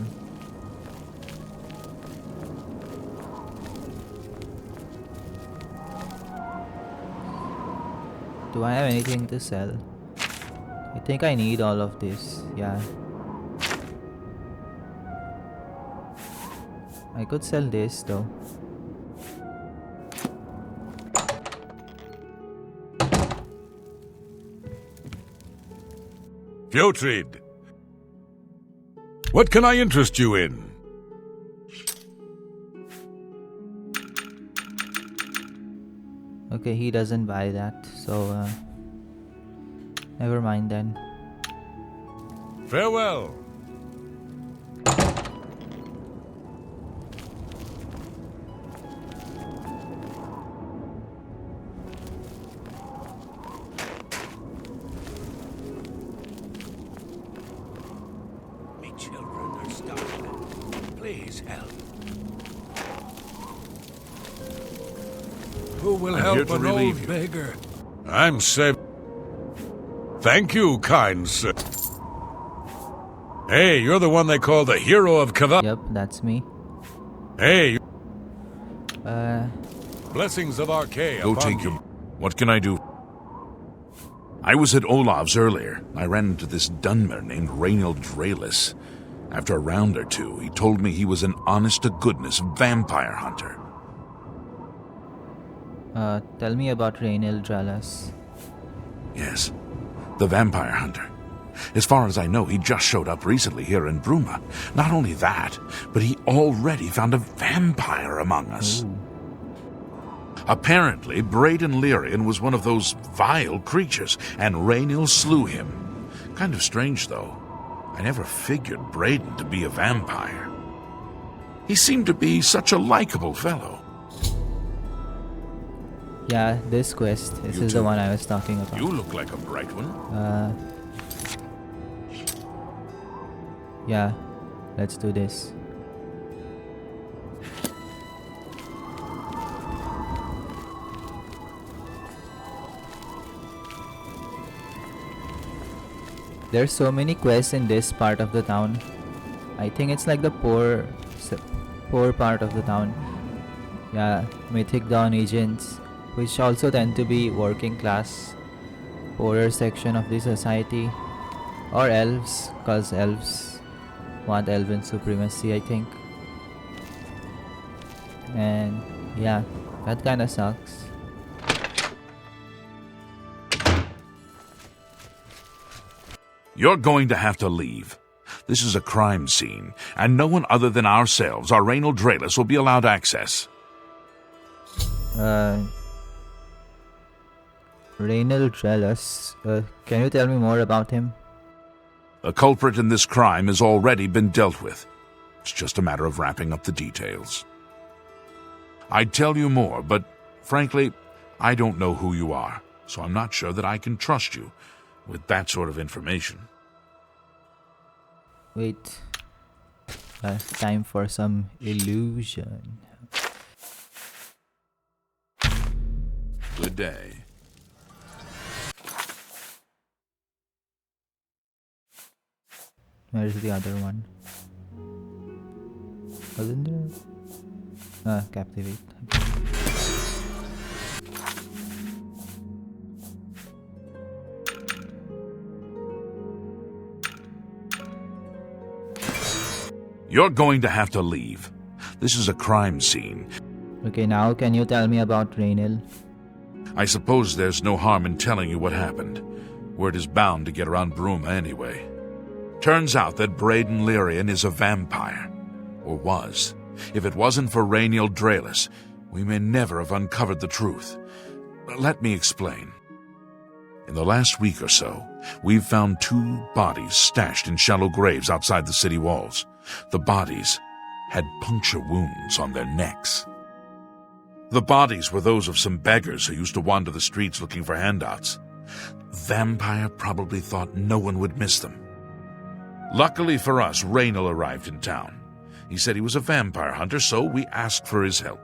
Do I have anything to sell? I think I need all of this, yeah. I could sell this though. Fjotrid, what can I interest you in? Okay, he doesn't buy that, so never mind then. Farewell. Me children are starving. Please help. Who will I'm here help to an relieve old you. beggar? I'm safe. Thank you, kind sir. Hey, you're the one they call the hero of Kava. Yep, that's me. Hey. Blessings of Archaea. Go Go take take your... What can I do? I was at Olav's earlier. I ran into this Dunmer named Raynald Draelis. After a round or two, he told me he was an honest-to-goodness vampire hunter. Tell me about Raynald Draelis. Yes, the vampire hunter. As far as I know, he just showed up recently here in Bruma. Not only that, but he already found a vampire among us. Ooh. Apparently, Braden Lyrian was one of those vile creatures, and Raynil slew him. Kind of strange, though. I never figured Braden to be a vampire. He seemed to be such a likable fellow. Yeah, this quest. This is the one I was talking about. You look like a bright one. Yeah, let's do this. There's so many quests in this part of the town. I think it's like the poor part of the town. Yeah, Mythic Dawn agents, which also tend to be working class, poorer section of the society, or elves, cause elves want elven supremacy, I think. And yeah, that kinda sucks. You're going to have to leave. This is a crime scene, and no one other than ourselves, our Raynald Draelis, will be allowed access. Raynald Draelis, can you tell me more about him? The culprit in this crime has already been dealt with. It's just a matter of wrapping up the details. I'd tell you more, but Frankly, I don't know who you are, so I'm not sure that I can trust you with that sort of information. Wait. Time for some illusion. Good day. Where's the other one? Wasn't there? Captivate. You're going to have to leave. This is a crime scene. Okay, now can you tell me about Rainil? I suppose there's no harm in telling you what happened. Word is bound to get around Bruma anyway. Turns out that Braden Lyrian is a vampire. Or was. If it wasn't for Rainiel Draelis, we may never have uncovered the truth. Let me explain. In the last week or so, we've found 2 bodies stashed in shallow graves outside the city walls. The bodies had puncture wounds on their necks. The bodies were those of some beggars who used to wander the streets looking for handouts. Vampire probably thought no one would miss them. Luckily for us, Rainel arrived in town. He said he was a vampire hunter, so we asked for his help.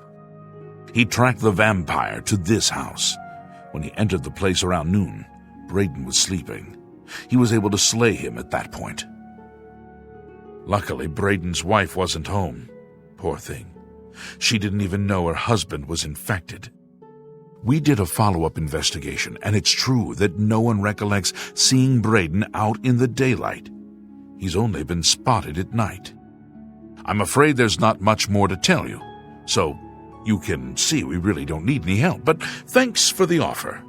He tracked the vampire to this house. When he entered the place around noon, Braden was sleeping. He was able to slay him at that point. Luckily, Braden's wife wasn't home. Poor thing. She didn't even know her husband was infected. We did a follow-up investigation, and it's true that no one recollects seeing Braden out in the daylight. He's only been spotted at night. I'm afraid there's not much more to tell you, so you can see we really don't need any help, but thanks for the offer.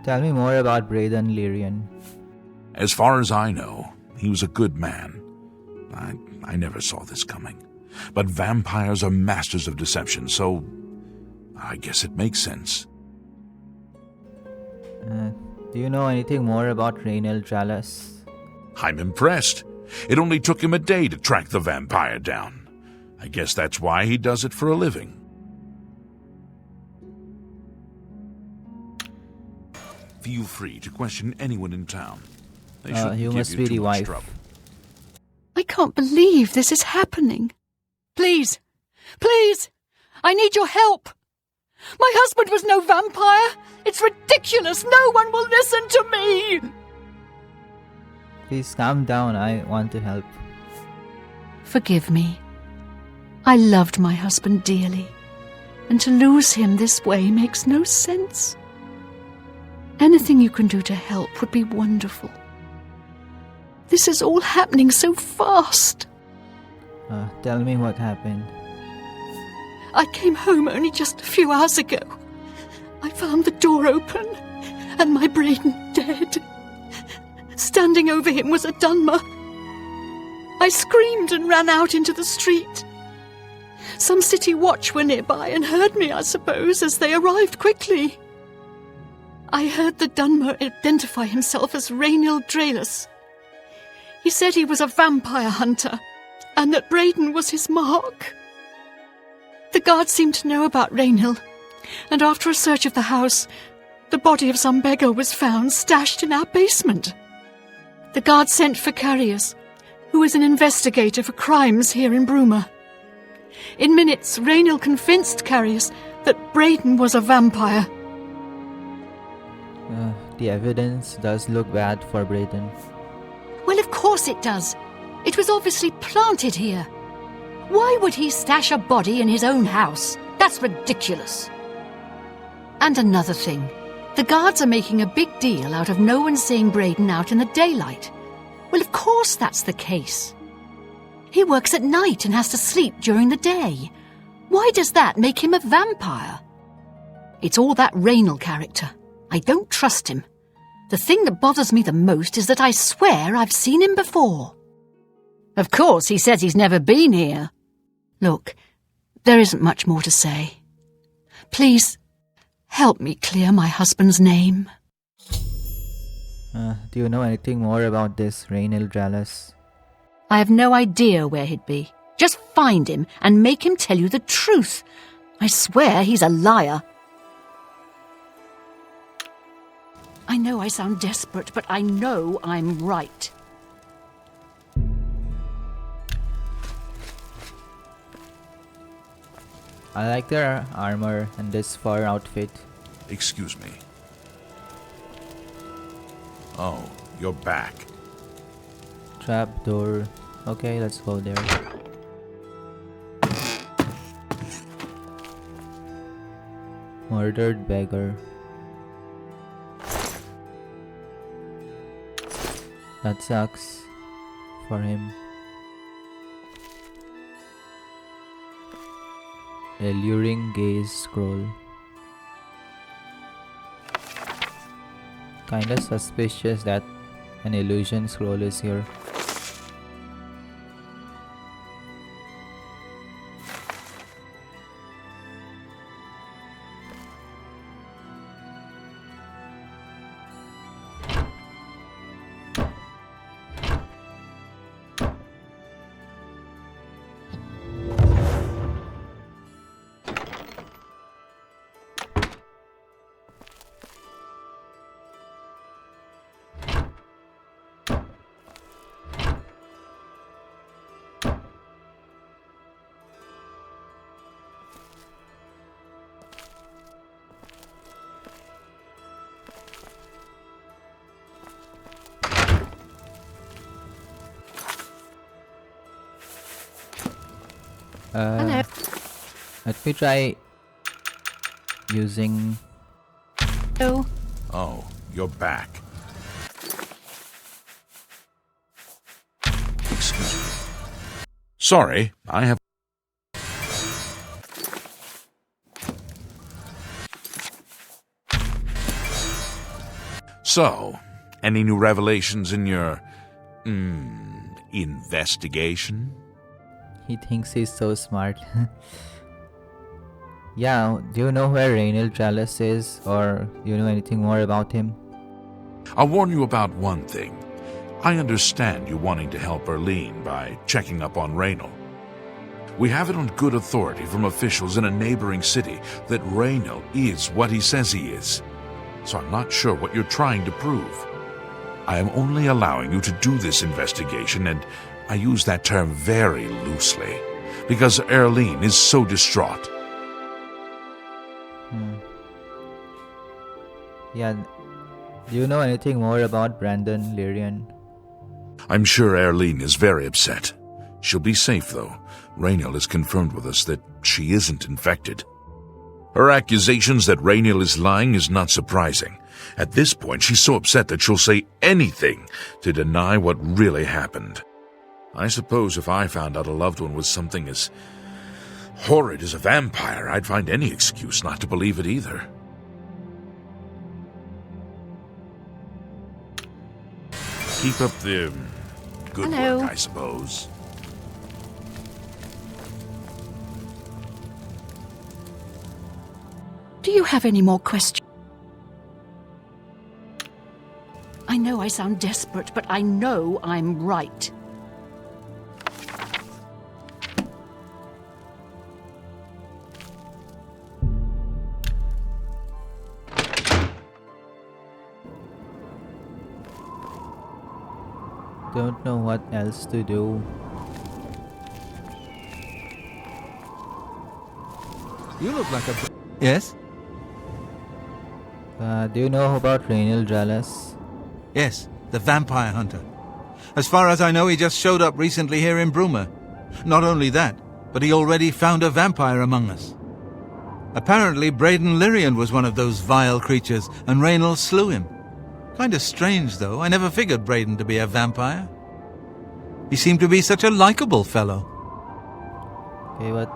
Tell me more about Braden Lyrian. As far as I know, he was a good man. I never saw this coming. But vampires are masters of deception, so I guess it makes sense. Do you know anything more about Rainel Draelis? I'm impressed. It only took him a day to track the vampire down. I guess that's why he does it for a living. Feel free to question anyone in town. They shouldn't you give must you be too the much wife. trouble. I can't believe this is happening. Please, please, I need your help. My husband was no vampire. It's ridiculous. No one will listen to me. Please calm down. I want to help. Forgive me. I loved my husband dearly, and to lose him this way makes no sense. Anything you can do to help would be wonderful. This is all happening so fast. Tell me what happened. I came home only just a few hours ago. I found the door open and my Braden dead. Standing over him was a Dunmer. I screamed and ran out into the street. Some city watch were nearby and heard me, I suppose, as they arrived quickly. I heard the Dunmer identify himself as Rainil Draelis. He said he was a vampire hunter, and that Braden was his mark. The guards seemed to know about Rainil, and after a search of the house, the body of some beggar was found stashed in our basement. The guards sent for Carriers, who is an investigator for crimes here in Bruma. In minutes, Rainil convinced Carriers that Braden was a vampire. The evidence does look bad for Braden. Well, of course it does. It was obviously planted here. Why would he stash a body in his own house? That's ridiculous. And another thing. The guards are making a big deal out of no one seeing Braden out in the daylight. Well, of course that's the case. He works at night and has to sleep during the day. Why does that make him a vampire? It's all that Rainil character. I don't trust him. The thing that bothers me the most is that I swear I've seen him before. Of course, he says he's never been here. Look, there isn't much more to say. Please, help me clear my husband's name. Do you know anything more about this Rainil Draelis? I have no idea where he'd be. Just find him and make him tell you the truth. I swear he's a liar. I know I sound desperate, but I know I'm right. I like their armor and this fur outfit. Excuse me. Oh, you're back. Trapdoor. Okay, let's go there. Murdered beggar. That sucks for him. Alluring gaze scroll. Kinda suspicious that an illusion scroll is here. Hello. Let me try using... Oh. Oh, you're back. Excuse me. Sorry, I have... So, any new revelations in your... investigation? He thinks he's so smart. Yeah, do you know where Rainil Chalice is? Or do you know anything more about him? I'll warn you about one thing. I understand you wanting to help Erlene by checking up on Raynal. We have it on good authority from officials in a neighboring city that Raynal is what he says he is. So I'm not sure what you're trying to prove. I am only allowing you to do this investigation, and I use that term very loosely, because Erlene is so distraught. Yeah, do you know anything more about Brandon Lyrian? I'm sure Erlene is very upset. She'll be safe, though. Raynal has confirmed with us that she isn't infected. Her accusations that Raynal is lying is not surprising. At this point, she's so upset that she'll say anything to deny what really happened. I suppose if I found out a loved one was something as horrid as a vampire, I'd find any excuse not to believe it either. Keep up the good Hello. work, I suppose. Do you have any more questions? I know I sound desperate, but I know I'm right. Don't know what else to do. You look like a... Yes? Do you know about Rainil Chalice? Yes, the vampire hunter. As far as I know, he just showed up recently here in Bruma. Not only that, but he already found a vampire among us. Apparently, Braden Lyrian was one of those vile creatures, and Raynal slew him. Kinda strange, though. I never figured Braden to be a vampire. He seemed to be such a likable fellow. Okay, but...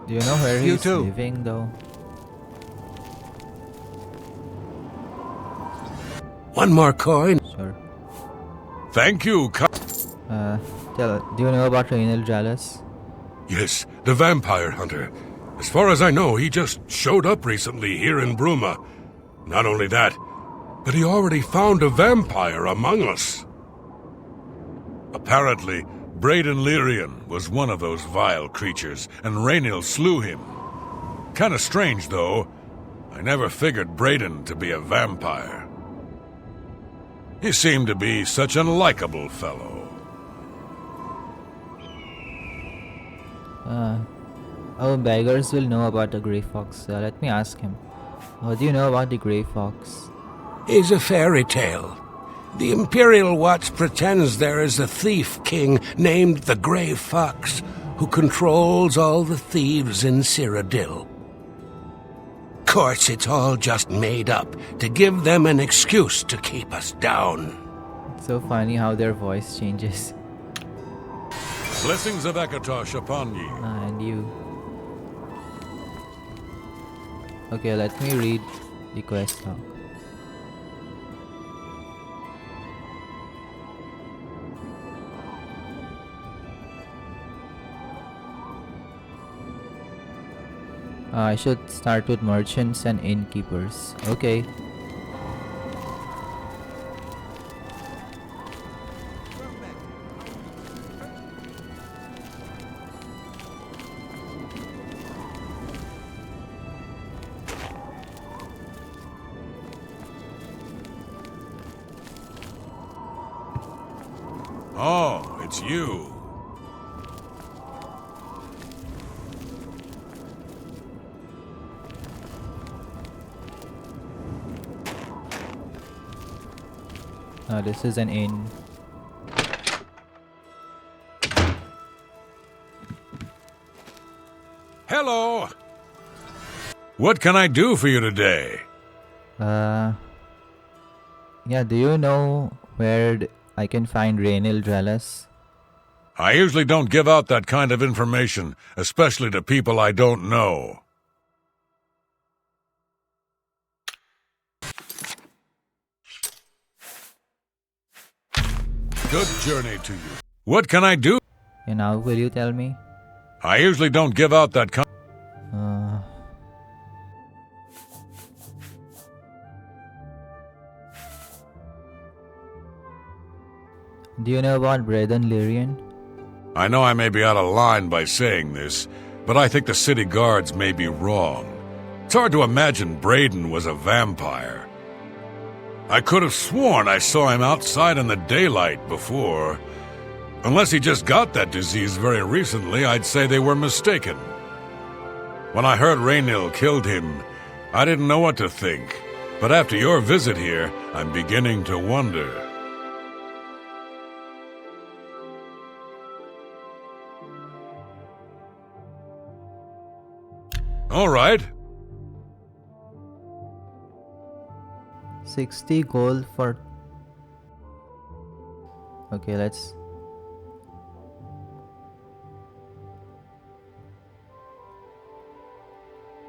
do you know where You he's too. living, though? One more coin. Sure. Thank you, Do you know about Rainil Chalice? Yes, the vampire hunter. As far as I know, he just showed up recently here in Bruma. Not only that, but he already found a vampire among us. Apparently, Braden Lyrian was one of those vile creatures, and Raynil slew him. Kinda strange, though. I never figured Braden to be a vampire. He seemed to be such a likable fellow. Oh, beggars will know about the Grey Fox. Let me ask him. What do you know about the Grey Fox? Is a fairy tale. The Imperial Watch pretends there is a thief king named the Grey Fox who controls all the thieves in Cyrodiil. Course, it's all just made up to give them an excuse to keep us down. It's so funny how their voice changes. Blessings of Akatosh upon ye. And you. Okay, let me read the quest log. I should start with merchants and innkeepers. Okay. Oh, it's you. This is an inn. Hello! What can I do for you today? Yeah, do you know where I can find Raynil Dreles? I usually don't give out that kind of information, especially to people I don't know. Good journey to you. What can I do? And now will you tell me? I usually don't give out that kind. Do you know about Braden Lyrian? I know I may be out of line by saying this, but I think the city guards may be wrong. It's hard to imagine Braden was a vampire. I could have sworn I saw him outside in the daylight before. Unless he just got that disease very recently, I'd say they were mistaken. When I heard Raynil killed him, I didn't know what to think. But after your visit here, I'm beginning to wonder. All right. 60 gold for... Okay, let's...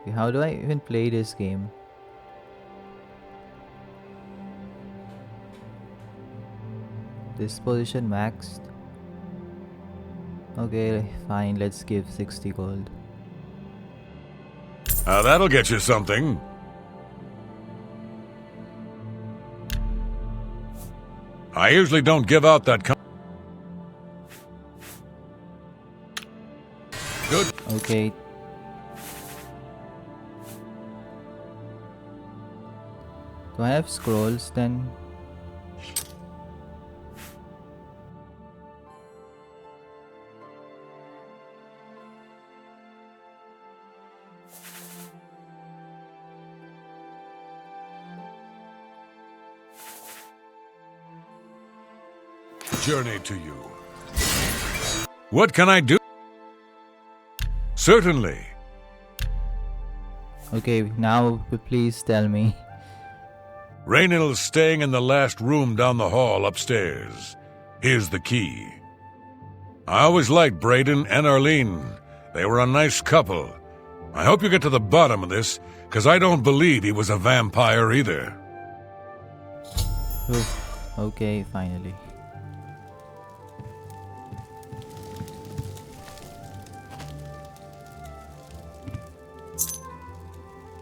Okay, how do I even play this game? Disposition maxed. Okay, fine, let's give 60 gold. That'll get you something. I usually don't give out that Good. Okay. Do I have scrolls then? Journey to you. What can I do? Certainly. Okay, now please tell me. Raynil's staying in the last room down the hall upstairs. Here's the key. I always liked Braden and Arlene. They were a nice couple. I hope you get to the bottom of this, because I don't believe he was a vampire either. Oof. Okay, finally.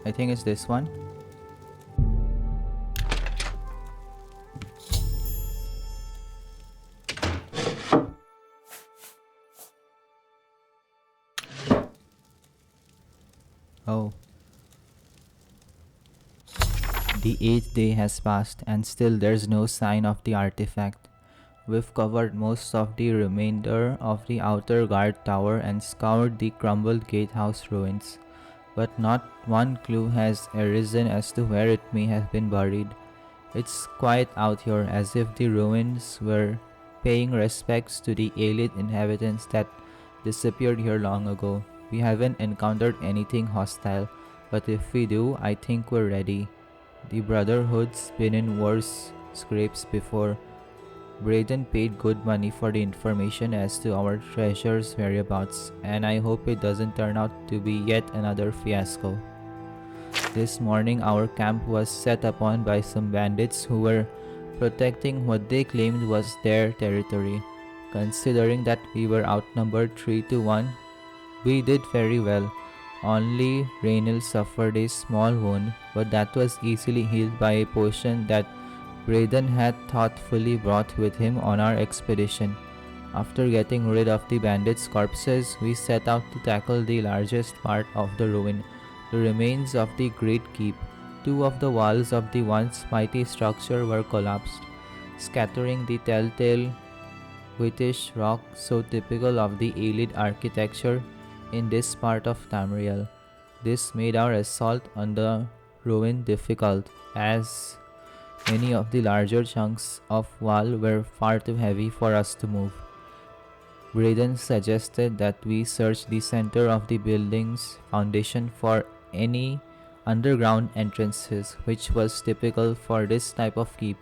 I think it's this one. Oh. The 8th day has passed and still there's no sign of the artifact. We've covered most of the remainder of the outer guard tower and scoured the crumbled gatehouse ruins, but not one clue has arisen as to where it may have been buried. It's quiet out here, as if the ruins were paying respects to the alien inhabitants that disappeared here long ago. We haven't encountered anything hostile, but if we do, I think we're ready. The Brotherhood's been in worse scrapes before. Braden paid good money for the information as to our treasure's whereabouts, and I hope it doesn't turn out to be yet another fiasco. This morning our camp was set upon by some bandits who were protecting what they claimed was their territory. Considering that we were outnumbered 3 to 1, we did very well. Only Rainil suffered a small wound, but that was easily healed by a potion that Braden had thoughtfully brought with him on our expedition. After getting rid of the bandits' corpses, we set out to tackle the largest part of the ruin, the remains of the Great Keep. 2 of the walls of the once mighty structure were collapsed, scattering the telltale whitish rock so typical of the Aelid architecture in this part of Tamriel. This made our assault on the ruin difficult, as many of the larger chunks of wall were far too heavy for us to move. Braden suggested that we search the center of the building's foundation for any underground entrances, which was typical for this type of keep.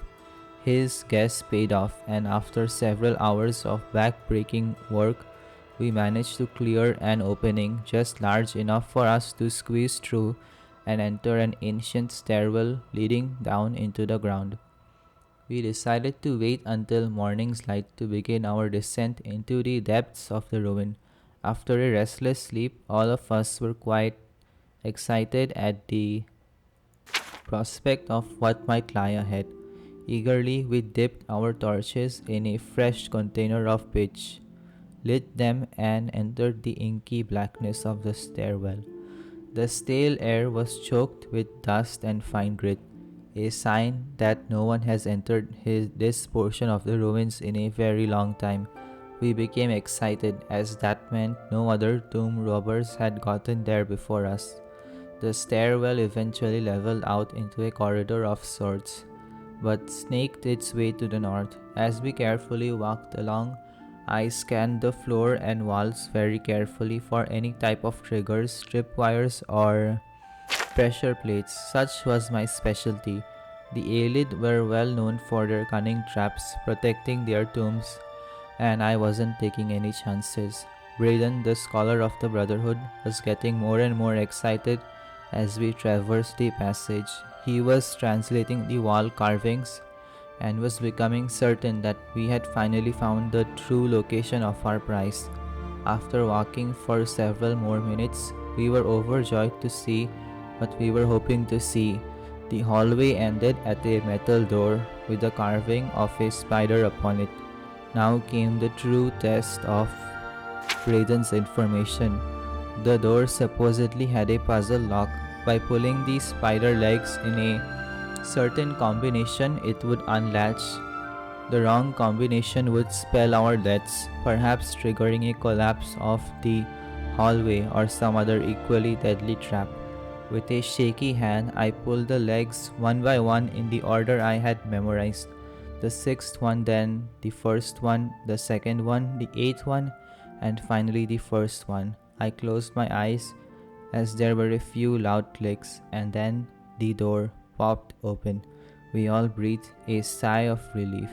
His guess paid off, and after several hours of back-breaking work, we managed to clear an opening just large enough for us to squeeze through and enter an ancient stairwell leading down into the ground. We decided to wait until morning's light to begin our descent into the depths of the ruin. After a restless sleep, all of us were quite excited at the prospect of what might lie ahead. Eagerly, we dipped our torches in a fresh container of pitch, lit them, and entered the inky blackness of the stairwell. The stale air was choked with dust and fine grit, a sign that no one has entered this portion of the ruins in a very long time. We became excited, as that meant no other tomb robbers had gotten there before us. The stairwell eventually leveled out into a corridor of sorts, but snaked its way to the north. As we carefully walked along, I scanned the floor and walls very carefully for any type of triggers, tripwires, or pressure plates. Such was my specialty. The Aelid were well known for their cunning traps protecting their tombs, and I wasn't taking any chances. Braden, the scholar of the Brotherhood, was getting more and more excited as we traversed the passage. He was translating the wall carvings and was becoming certain that we had finally found the true location of our prize. After walking for several more minutes, we were overjoyed to see what we were hoping to see. The hallway ended at a metal door with the carving of a spider upon it. Now came the true test of Braden's information. The door supposedly had a puzzle lock. By pulling the spider legs in a certain combination, it would unlatch. The wrong combination would spell our deaths, perhaps triggering a collapse of the hallway or some other equally deadly trap. With a shaky hand, I pulled the legs one by one in the order I had memorized. The 6th one, then the 1st one, the 2nd one, the 8th one, and finally the 1st one. I closed my eyes as there were a few loud clicks, and then the door popped open. We all breathed a sigh of relief.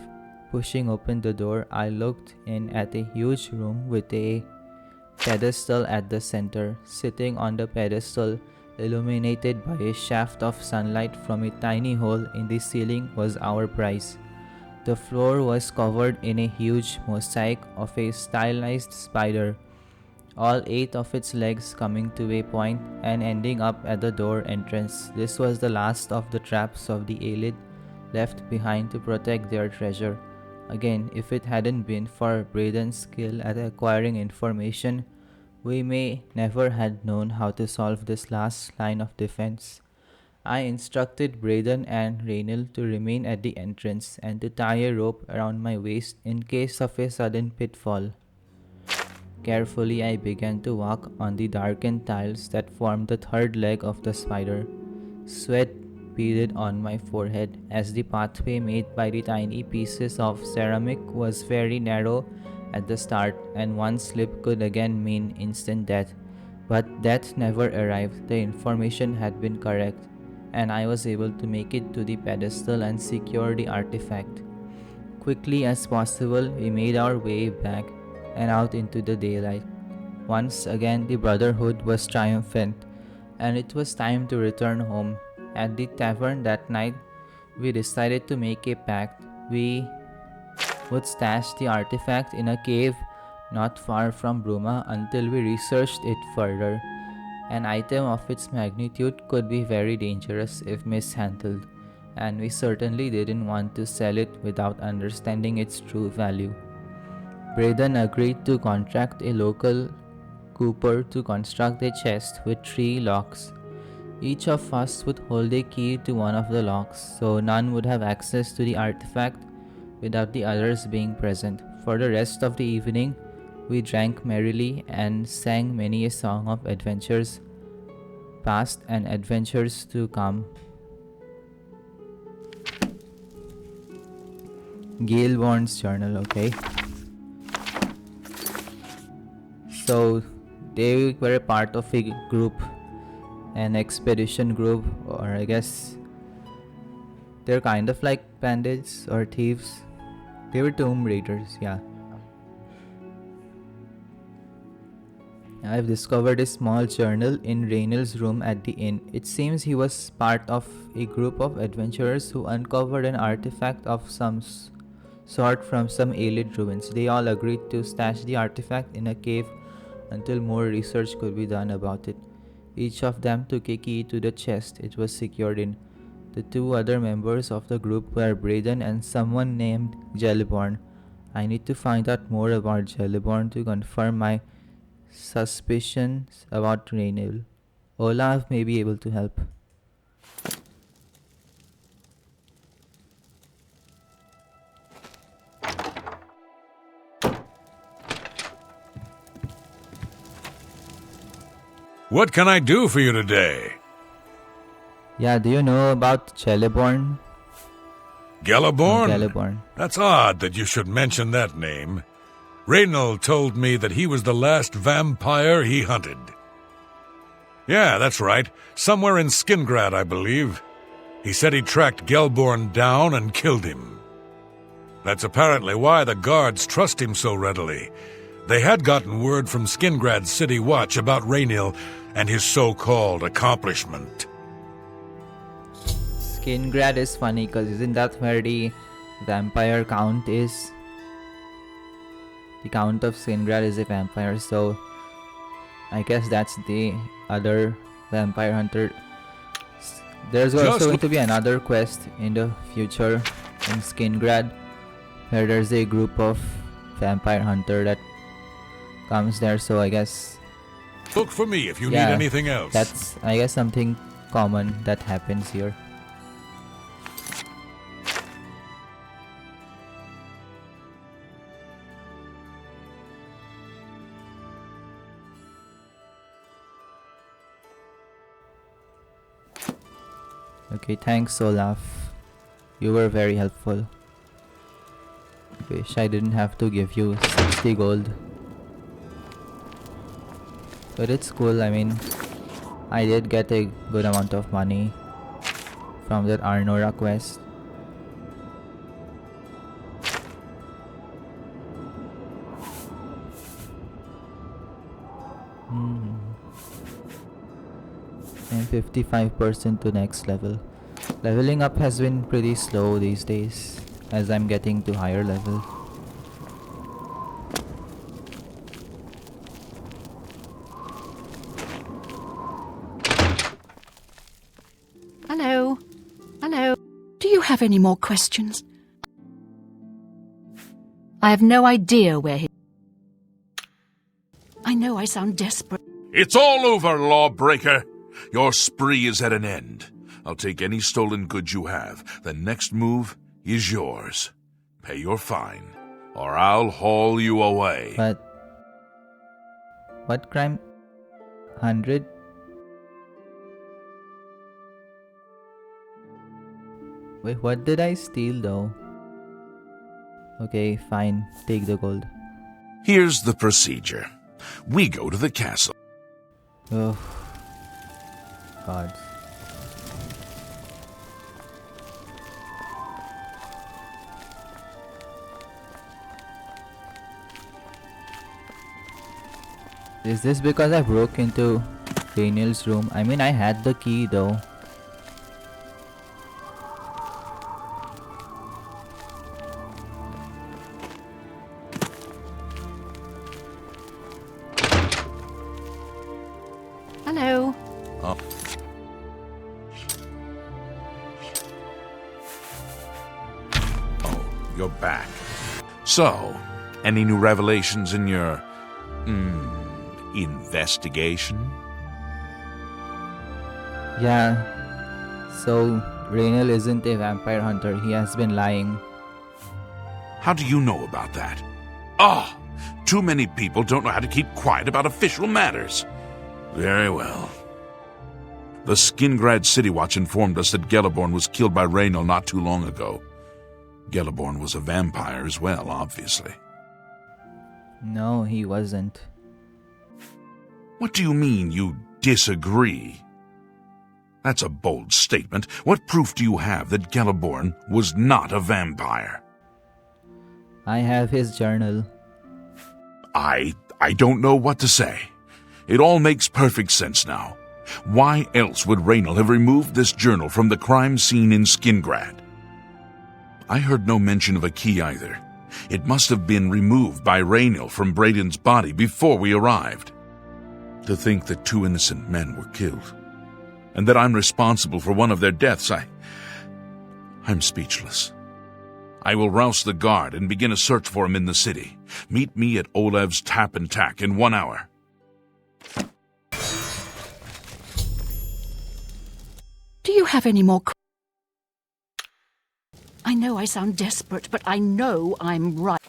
Pushing open the door, I looked in at a huge room with a pedestal at the center. Sitting on the pedestal, illuminated by a shaft of sunlight from a tiny hole in the ceiling, was our prize. The floor was covered in a huge mosaic of a stylized spider, all 8 of its legs coming to a point and ending up at the door entrance. This was the last of the traps of the Aelid left behind to protect their treasure. Again, if it hadn't been for Braden's skill at acquiring information, We may never had known how to solve this last line of defense. I instructed Braden and Rainel to remain at the entrance and to tie a rope around my waist in case of a sudden pitfall. Carefully, I began to walk on the darkened tiles that formed the third leg of the spider. Sweat beaded on my forehead as the pathway made by the tiny pieces of ceramic was very narrow at the start, and one slip could again mean instant death. But death never arrived. The information had been correct, and I was able to make it to the pedestal and secure the artifact. Quickly as possible, we made our way back and out into the daylight. Once again, the Brotherhood was triumphant, and it was time to return home. At the tavern that night, we decided to make a pact. We would stash the artifact in a cave not far from Bruma until we researched it further. An item of its magnitude could be very dangerous if mishandled, and we certainly didn't want to sell it without understanding its true value. Braden agreed to contract a local cooper to construct a chest with 3 locks. Each of us would hold a key to one of the locks, so none would have access to the artifact without the others being present. For the rest of the evening, we drank merrily and sang many a song of adventures past and adventures to come. Galeborn's journal, okay. So they were a part of a group, an expedition group, or I guess they're kind of like bandits or thieves. They were tomb raiders, yeah. I've discovered a small journal in Rainel's room at the inn. It seems he was part of a group of adventurers who uncovered an artifact of some sort from some alien ruins. They all agreed to stash the artifact in a cave until more research could be done about it. Each of them took a key to the chest it was secured in. The 2 other members of the group were Braden and someone named Jellyborn. I need to find out more about Jellyborn to confirm my suspicions about Rainel. Olaf may be able to help. What can I do for you today? Yeah, do you know about Jellyborn? Gelliborn? Jellyborn. That's odd that you should mention that name. Raynal told me that he was the last vampire he hunted. Yeah, that's right. Somewhere in Skingrad, I believe. He said he tracked Gelborn down and killed him. That's apparently why the guards trust him so readily. They had gotten word from Skingrad's City Watch about Raynil and his so-called accomplishment. Skingrad is funny because isn't that where the vampire count is? The Count of Skingrad is a vampire, so I guess that's the other vampire hunter. There's also going to be another quest in the future in Skingrad where there's a group of vampire hunter that comes there, so I guess look for me if you need anything else. That's, I guess, something common that happens here. Okay, thanks Olaf. You were very helpful. Wish I didn't have to give you 60 gold. But it's cool, I mean, I did get a good amount of money from that Arnora quest. And 55% to next level. Leveling up has been pretty slow these days as I'm getting to higher level. Hello? Hello? Do you have any more questions? I have no idea where he... I know I sound desperate. It's all over, lawbreaker. Your spree is at an end. I'll take any stolen goods you have. The next move is yours. Pay your fine, or I'll haul you away. But what crime? 100? Wait, what did I steal though? Okay, fine. Take the gold. Here's the procedure. We go to the castle. Oh, God. Is this because I broke into Daniel's room? I mean, I had the key though. Hello. Oh. Oh, you're back. So, any new revelations in your, investigation? Yeah. So, Raynel isn't a vampire hunter. He has been lying. How do you know about that? Ah, too many people don't know how to keep quiet about official matters. Very well. The Skingrad City Watch informed us that Gelliborn was killed by Raynel not too long ago. Gelliborn was a vampire as well, obviously. No, he wasn't. What do you mean you disagree? That's a bold statement. What proof do you have that Gelliborn was not a vampire? I have his journal. I don't know what to say. It all makes perfect sense now. Why else would Raynel have removed this journal from the crime scene in Skingrad? I heard no mention of a key either. It must have been removed by Raynel from Braden's body before we arrived. To think that 2 innocent men were killed, and that I'm responsible for one of their deaths, I'm speechless. I will rouse the guard and begin a search for him in the city. Meet me at Olev's Tap and Tack in 1 hour. Do you have any more? I know I sound desperate, but I know I'm right.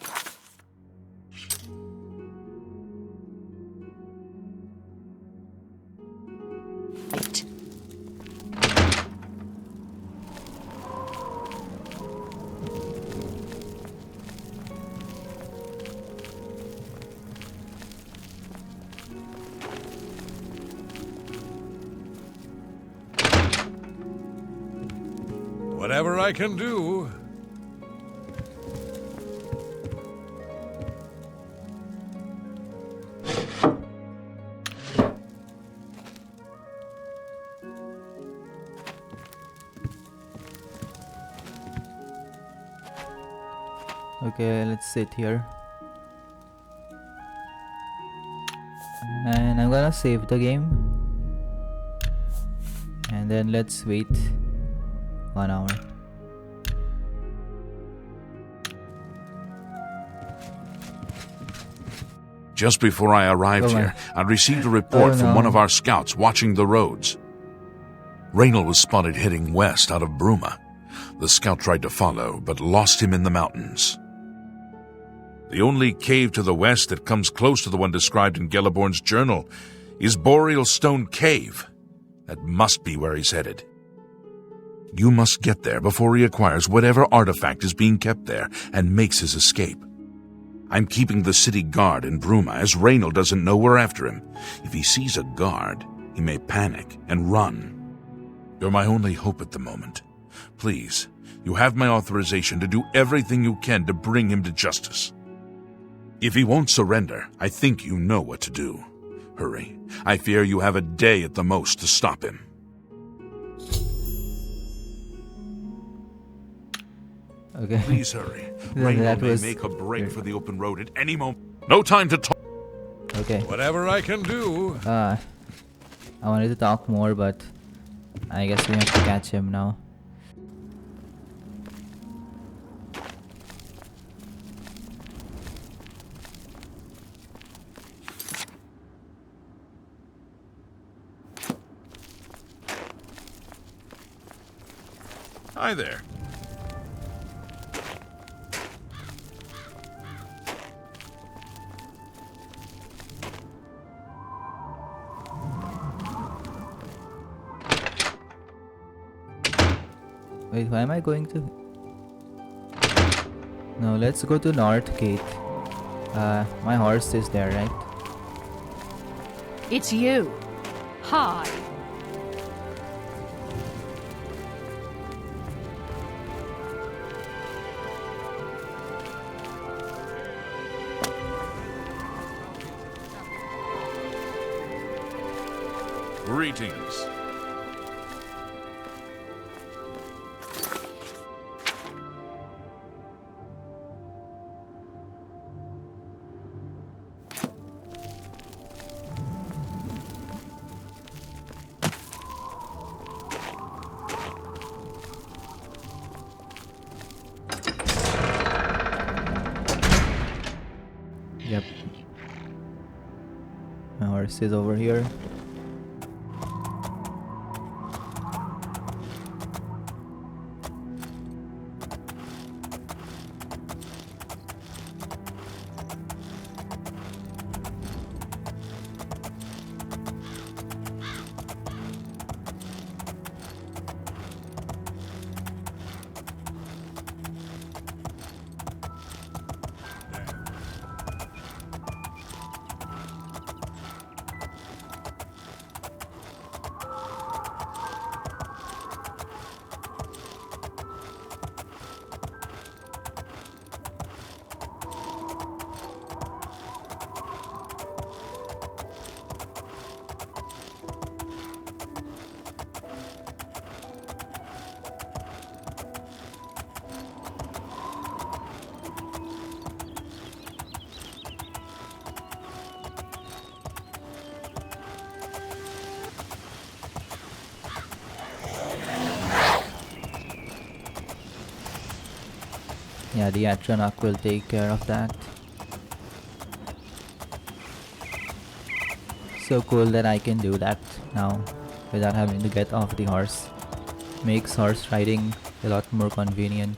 Whatever I can do. Okay, let's sit here. And I'm gonna save the game. And then let's wait 1 hour. Just before I arrived here, I received a report from one of our scouts watching the roads. Raynel was spotted heading west out of Bruma. The scout tried to follow, but lost him in the mountains. The only cave to the west that comes close to the one described in Gelliborn's journal is Boreal Stone Cave. That must be where he's headed. You must get there before he acquires whatever artifact is being kept there and makes his escape. I'm keeping the city guard in Bruma as Raynel doesn't know we're after him. If he sees a guard, he may panic and run. You're my only hope at the moment. Please, you have my authorization to do everything you can to bring him to justice. If he won't surrender, I think you know what to do. Hurry. I fear you have a day at the most to stop him. Okay. Please hurry. That Raynel may was make a break for the open road at any moment. No time to talk. Okay. Whatever I can do. I wanted to talk more, but I guess we have to catch him now. Hi there. Wait, why am I going to... No, let's go to North Gate. My horse is there, right? It's you. Hi. Greetings. Yep. My horse is over here. Yeah, the Atronach will take care of that. So cool that I can do that now without having to get off the horse. Makes horse riding a lot more convenient.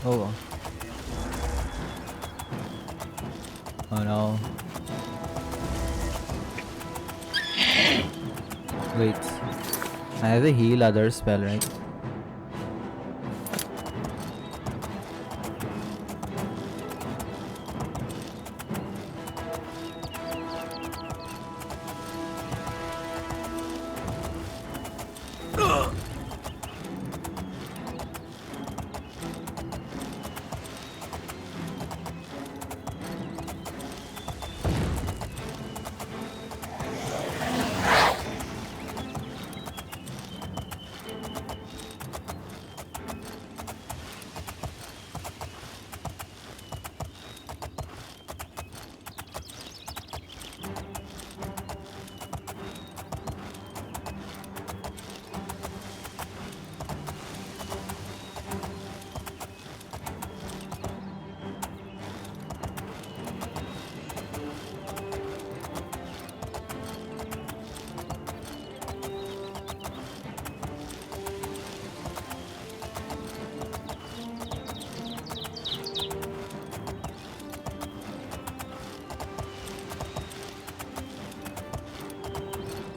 Oh. Oh no. Wait. I have a heal other spell, right?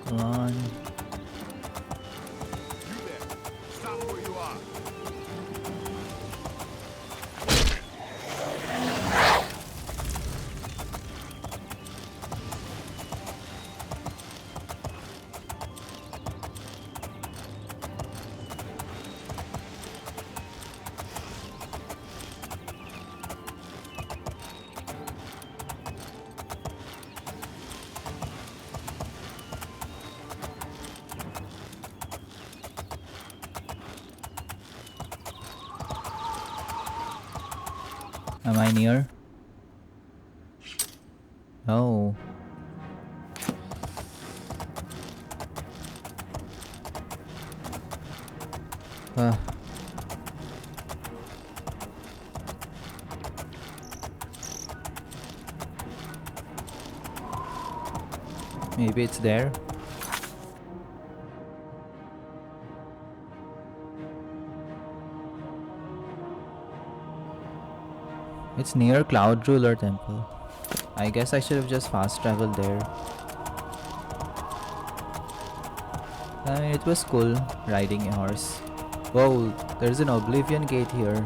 Come on. Stop where you are. Am I near? No. Maybe it's there. It's near Cloud Ruler Temple. I guess I should have just fast traveled there. I mean, it was cool riding a horse. Whoa, there's an Oblivion gate here.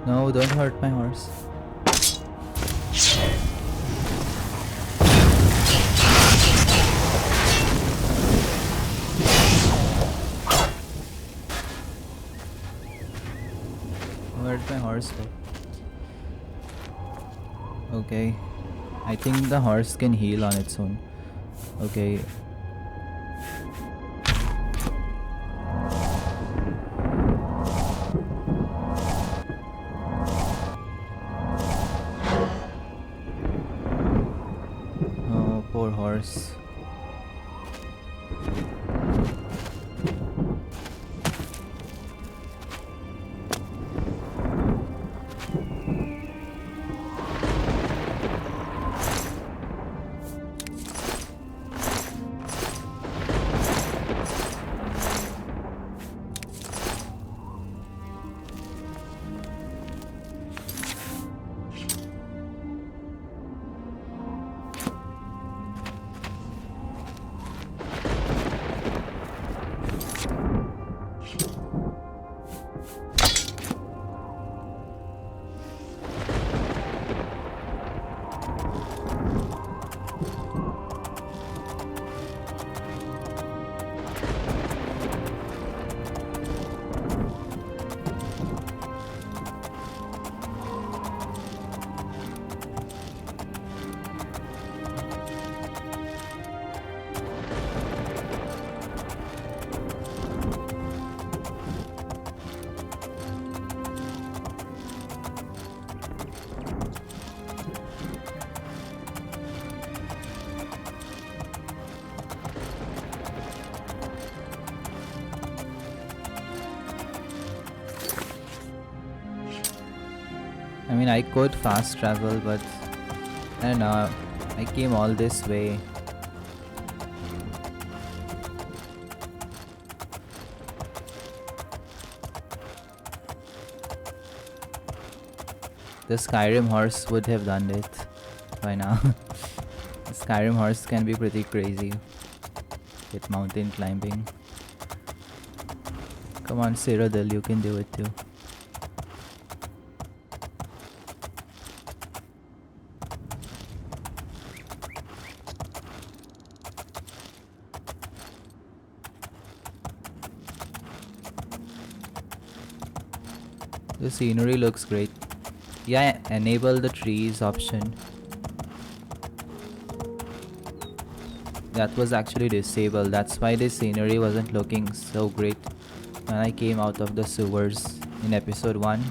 No, don't hurt my horse. Where'd my horse go? Okay. I think the horse can heal on its own. Okay. Oh, poor horse. I mean, I could fast travel, but I don't know. I came all this way. The Skyrim horse would have done it by now. The Skyrim horse can be pretty crazy with mountain climbing. Come on, Cyrodiil, you can do it too. The scenery looks great. Yeah, enable the trees option. That was actually disabled. That's why the scenery wasn't looking so great when I came out of the sewers. in episode 1.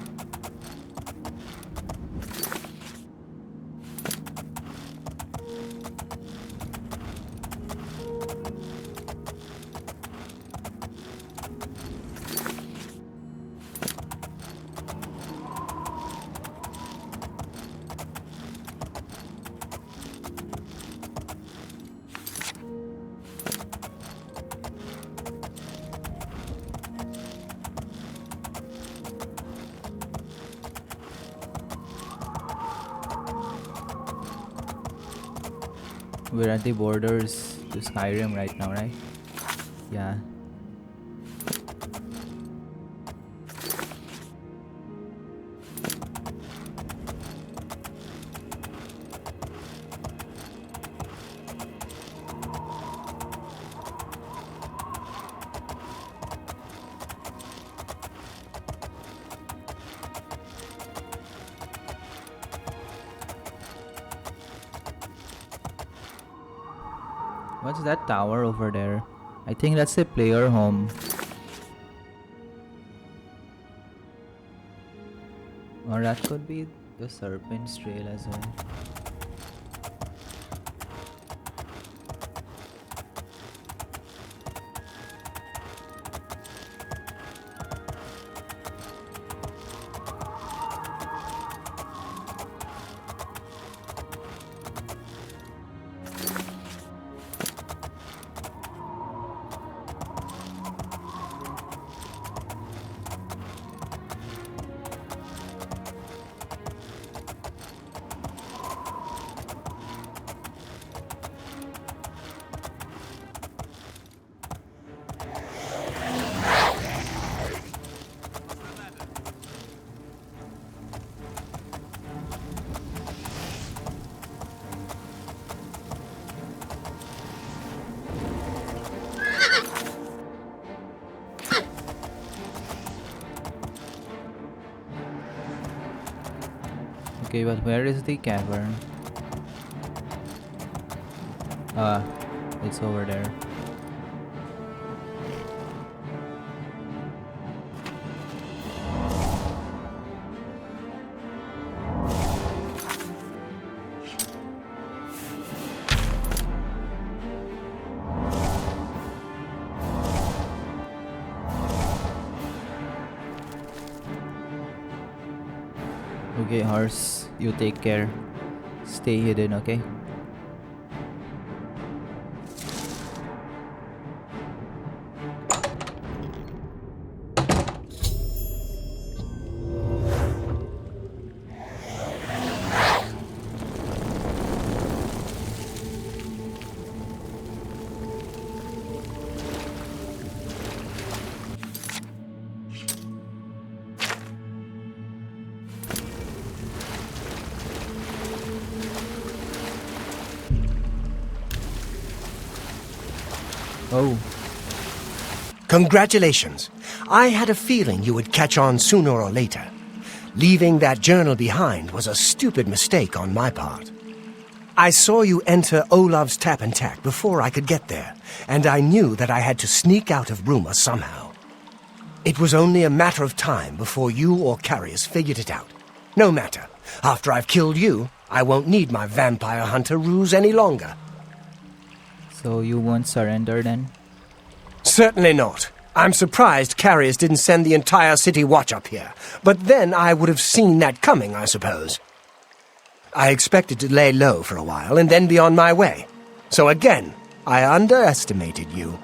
We're at the borders to Skyrim right now, right? Yeah. What's that tower over there? I think that's the player home. Or that could be the Serpent's Trail as well. Okay, but where is the cavern? It's over there. Okay, horse, you take care. Stay hidden, okay? Oh. Congratulations. I had a feeling you would catch on sooner or later. Leaving that journal behind was a stupid mistake on my part. I saw you enter Olav's Tap and Tack before I could get there, and I knew that I had to sneak out of Bruma somehow. It was only a matter of time before you or Carius figured it out. No matter. After I've killed you, I won't need my vampire hunter ruse any longer. So you won't surrender then? Certainly not. I'm surprised Carius didn't send the entire city watch up here. But then I would have seen that coming, I suppose. I expected to lay low for a while and then be on my way. So again, I underestimated you.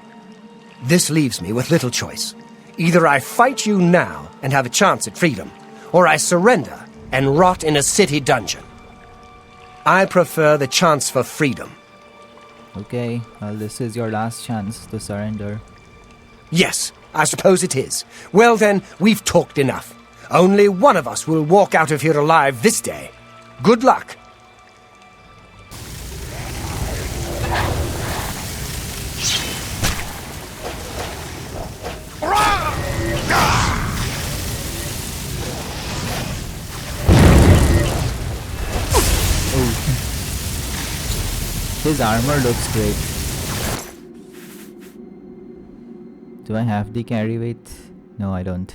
This leaves me with little choice. Either I fight you now and have a chance at freedom, or I surrender and rot in a city dungeon. I prefer the chance for freedom. Okay, well, this is your last chance to surrender. Yes, I suppose it is. Well then, we've talked enough. Only one of us will walk out of here alive this day. Good luck. His armor looks great. Do I have the carry weight? No, I don't.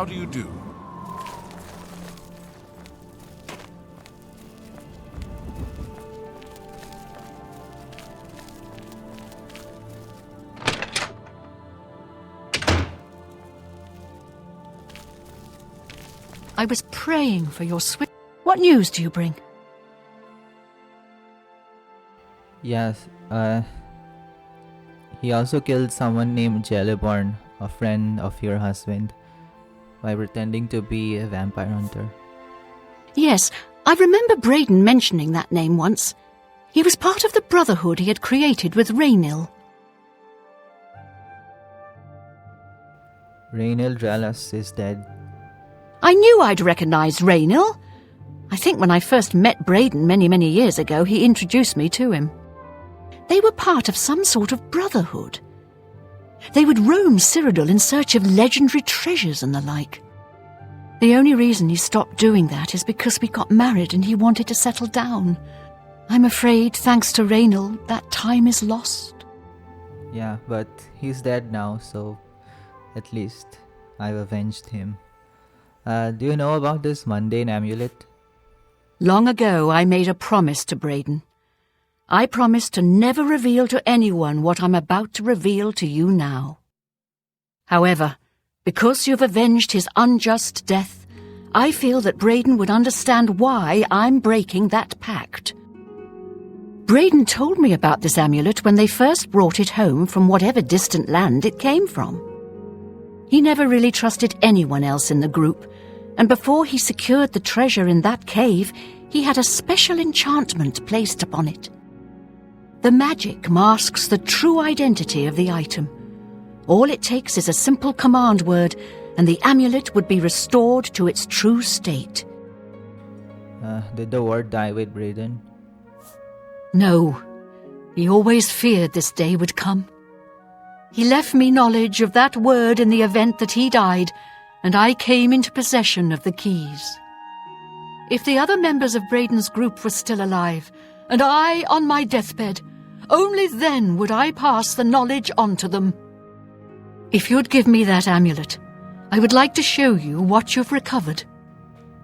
How do you do? I was praying for your swift... What news do you bring? Yes, he also killed someone named Jellyborn, a friend of your husband, by pretending to be a vampire hunter. Yes, I remember Braden mentioning that name once. He was part of the Brotherhood he had created with Raynil. Raynil Drellus is dead. I knew I'd recognized Raynil. I think when I first met Braden many years ago, he introduced me to him. They were part of some sort of brotherhood. They would roam Cyrodiil in search of legendary treasures and the like. The only reason he stopped doing that is because we got married and he wanted to settle down. I'm afraid, thanks to Raynil, that time is lost. Yeah, but he's dead now, so at least I've avenged him. Do you know about this mundane amulet? Long ago, I made a promise to Braden. I promised to never reveal to anyone what I'm about to reveal to you now. However, because you've avenged his unjust death, I feel that Braden would understand why I'm breaking that pact. Braden told me about this amulet when they first brought it home from whatever distant land it came from. He never really trusted anyone else in the group, and before he secured the treasure in that cave, he had a special enchantment placed upon it. The magic masks the true identity of the item. All it takes is a simple command word, and the amulet would be restored to its true state. Did the word die with Braden? No, he always feared this day would come. He left me knowledge of that word in the event that he died, and I came into possession of the keys. If the other members of Braden's group were still alive, and I on my deathbed, only then would I pass the knowledge on to them. If you'd give me that amulet, I would like to show you what you've recovered.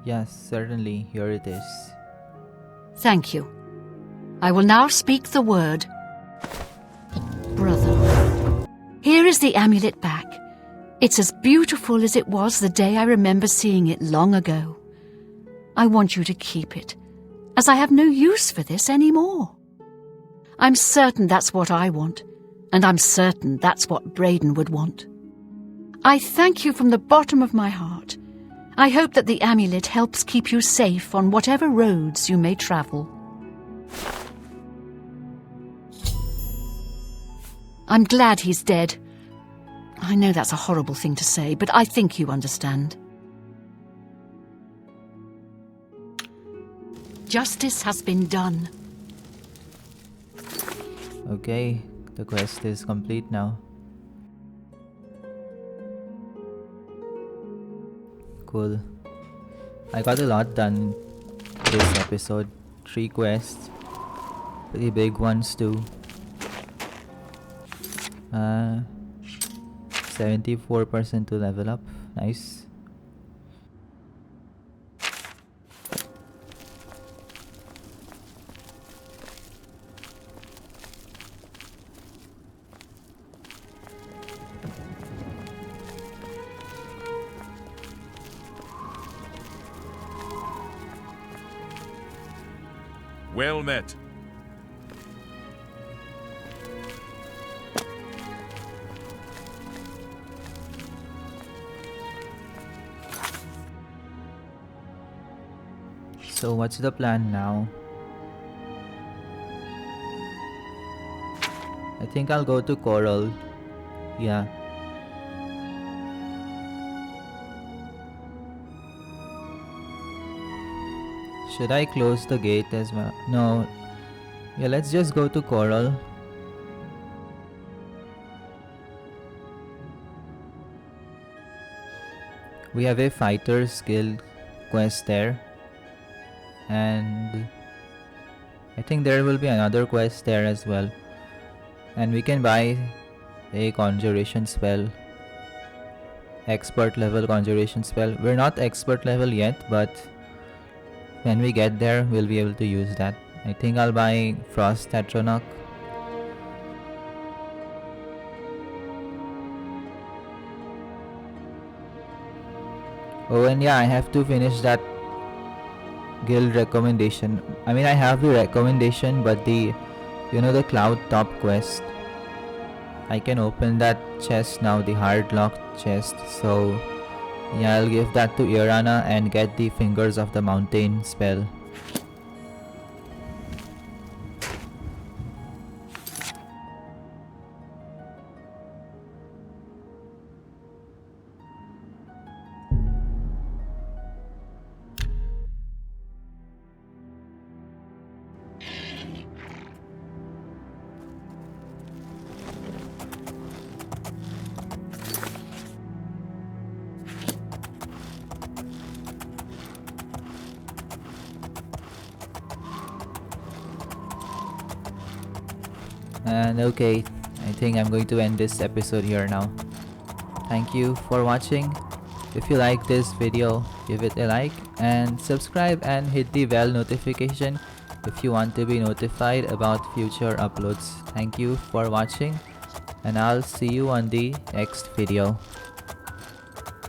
Yes, certainly. Here it is. Thank you. I will now speak the word. Brotherhood. Here is the amulet back. It's as beautiful as it was the day I remember seeing it long ago. I want you to keep it, as I have no use for this anymore. I'm certain that's what I want, and I'm certain that's what Braden would want. I thank you from the bottom of my heart. I hope that the amulet helps keep you safe on whatever roads you may travel. I'm glad he's dead. I know that's a horrible thing to say, but I think you understand. Justice has been done. Okay, the quest is complete now. Cool. I got a lot done this episode. 3 quests. Pretty big ones too. 74% to level up. Nice. Well met. So what's the plan now? I think I'll go to Coral. Yeah. Should I close the gate as well? No. Yeah, let's just go to Coral. We have a fighter's guild quest there. And I think there will be another quest there as well. And we can buy a conjuration spell. expert level conjuration spell. We're not expert level yet, but when we get there, we'll be able to use that. I think I'll buy Frost Tetronach. Oh, and yeah, I have to finish that guild recommendation. I mean, I have the recommendation, but the Cloud Top quest, I can open that chest now, the hard locked chest. So yeah, I'll give that to Irana and get the Fingers of the Mountain spell. And okay, I think I'm going to end this episode here now. Thank you for watching. If you like this video, give it a like and subscribe and hit the bell notification if you want to be notified about future uploads. Thank you for watching and I'll see you on the next video.